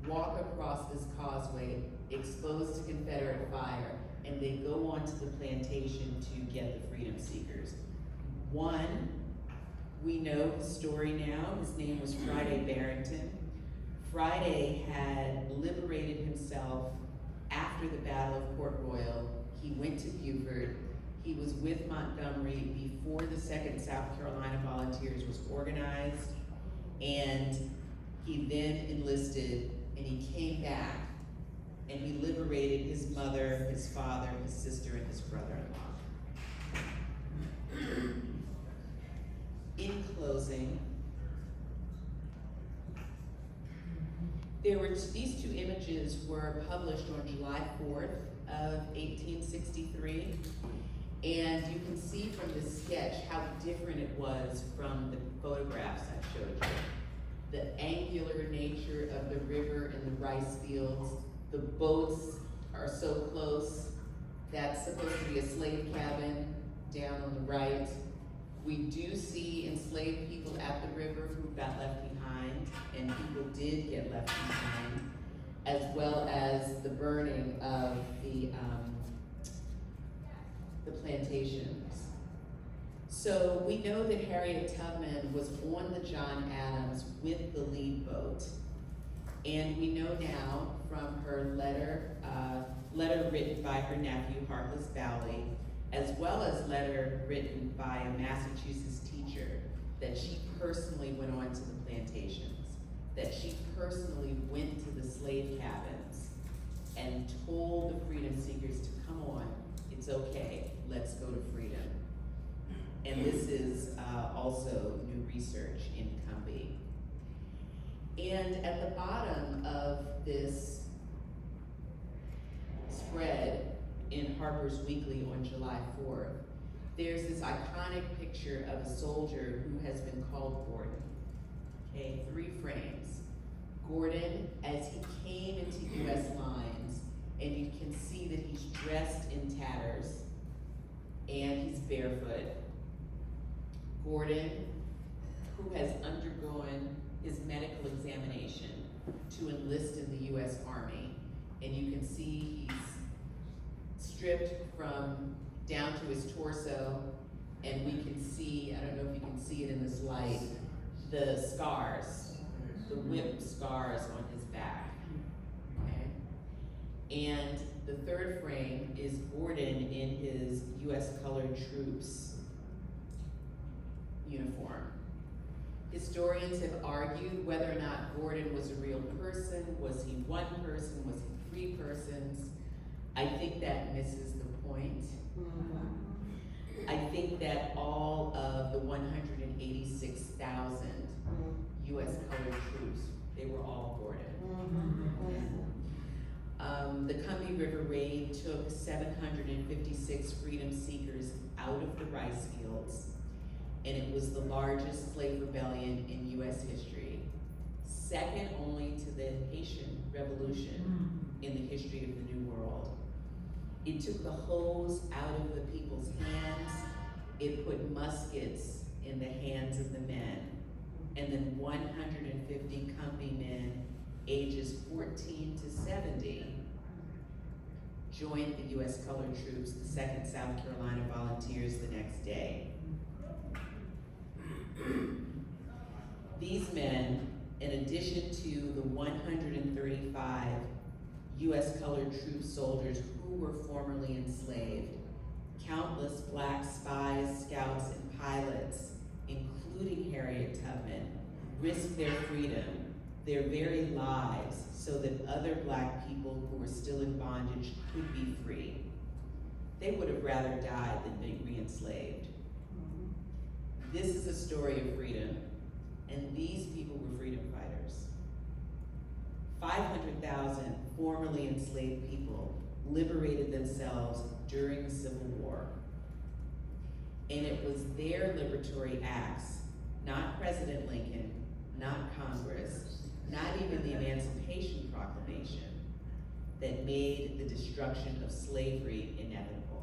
walk across this causeway exposed to Confederate fire, and they go onto the plantation to get the freedom seekers. One, we know his story now. His name was Friday Barrington. Friday had liberated himself after the Battle of Port Royal. He went to Beaufort. He was with Montgomery before the 2nd South Carolina Volunteers was organized, and he then enlisted, and he came back, and he liberated his mother, his father, his sister, and his brother-in-law. In closing, these two images were published on July 4th of 1863, and you can see from this sketch how different it was from the photographs I showed you. The angular nature of the river and the rice fields. The boats are so close. That's supposed to be a slave cabin down on the right. We do see enslaved people at the river who got left behind, and people did get left behind, as well as the burning of the the plantations. So we know that Harriet Tubman was on the John Adams with the lead boat. And we know now from her letter written by her nephew, Harkless Valley, as well as letter written by a Massachusetts teacher, that she personally went on to the plantations, that she personally went to the slave cabins and told the freedom seekers to come on, it's okay, let's go to freedom. And this is also new research in Cumbie. And at the bottom of this spread in Harper's Weekly on July 4th, there's this iconic picture of a soldier who has been called Gordon. Okay, 3 frames. Gordon as he came into US lines, and you can see that he's dressed in tatters and he's barefoot. Gordon, who has undergone his medical examination to enlist in the US Army, and you can see he's stripped from down to his torso, and we can see, I don't know if you can see it in this light, the scars, the whip scars on his back, okay? And the 3rd frame is Gordon in his US Colored Troops uniform. Historians have argued whether or not Gordon was a real person. Was he 1 person? Was he 3 persons? I think that misses the point. I think that all of the 186,000 US colored troops, they were all Gordon. The Cumbie River Raid took 756 freedom seekers out of the rice fields, and it was the largest slave rebellion in US history, second only to the Haitian Revolution in the history of the New World. It took the hose out of the people's hands, it put muskets in the hands of the men, and then 150 Cumbie men ages 14 to 70 joined the US Colored Troops, the 2nd South Carolina Volunteers, the next day. These men, in addition to the 135 US Colored Troop soldiers who were formerly enslaved, countless black spies, scouts, and pilots, including Harriet Tubman, risked their freedom, their very lives, so that other black people who were still in bondage could be free. They would have rather died than be re-enslaved. This is a story of freedom, and these people were freedom fighters. 500,000 formerly enslaved people liberated themselves during the Civil War. And it was their liberatory acts, not President Lincoln, not Congress, not even the Emancipation Proclamation, that made the destruction of slavery inevitable.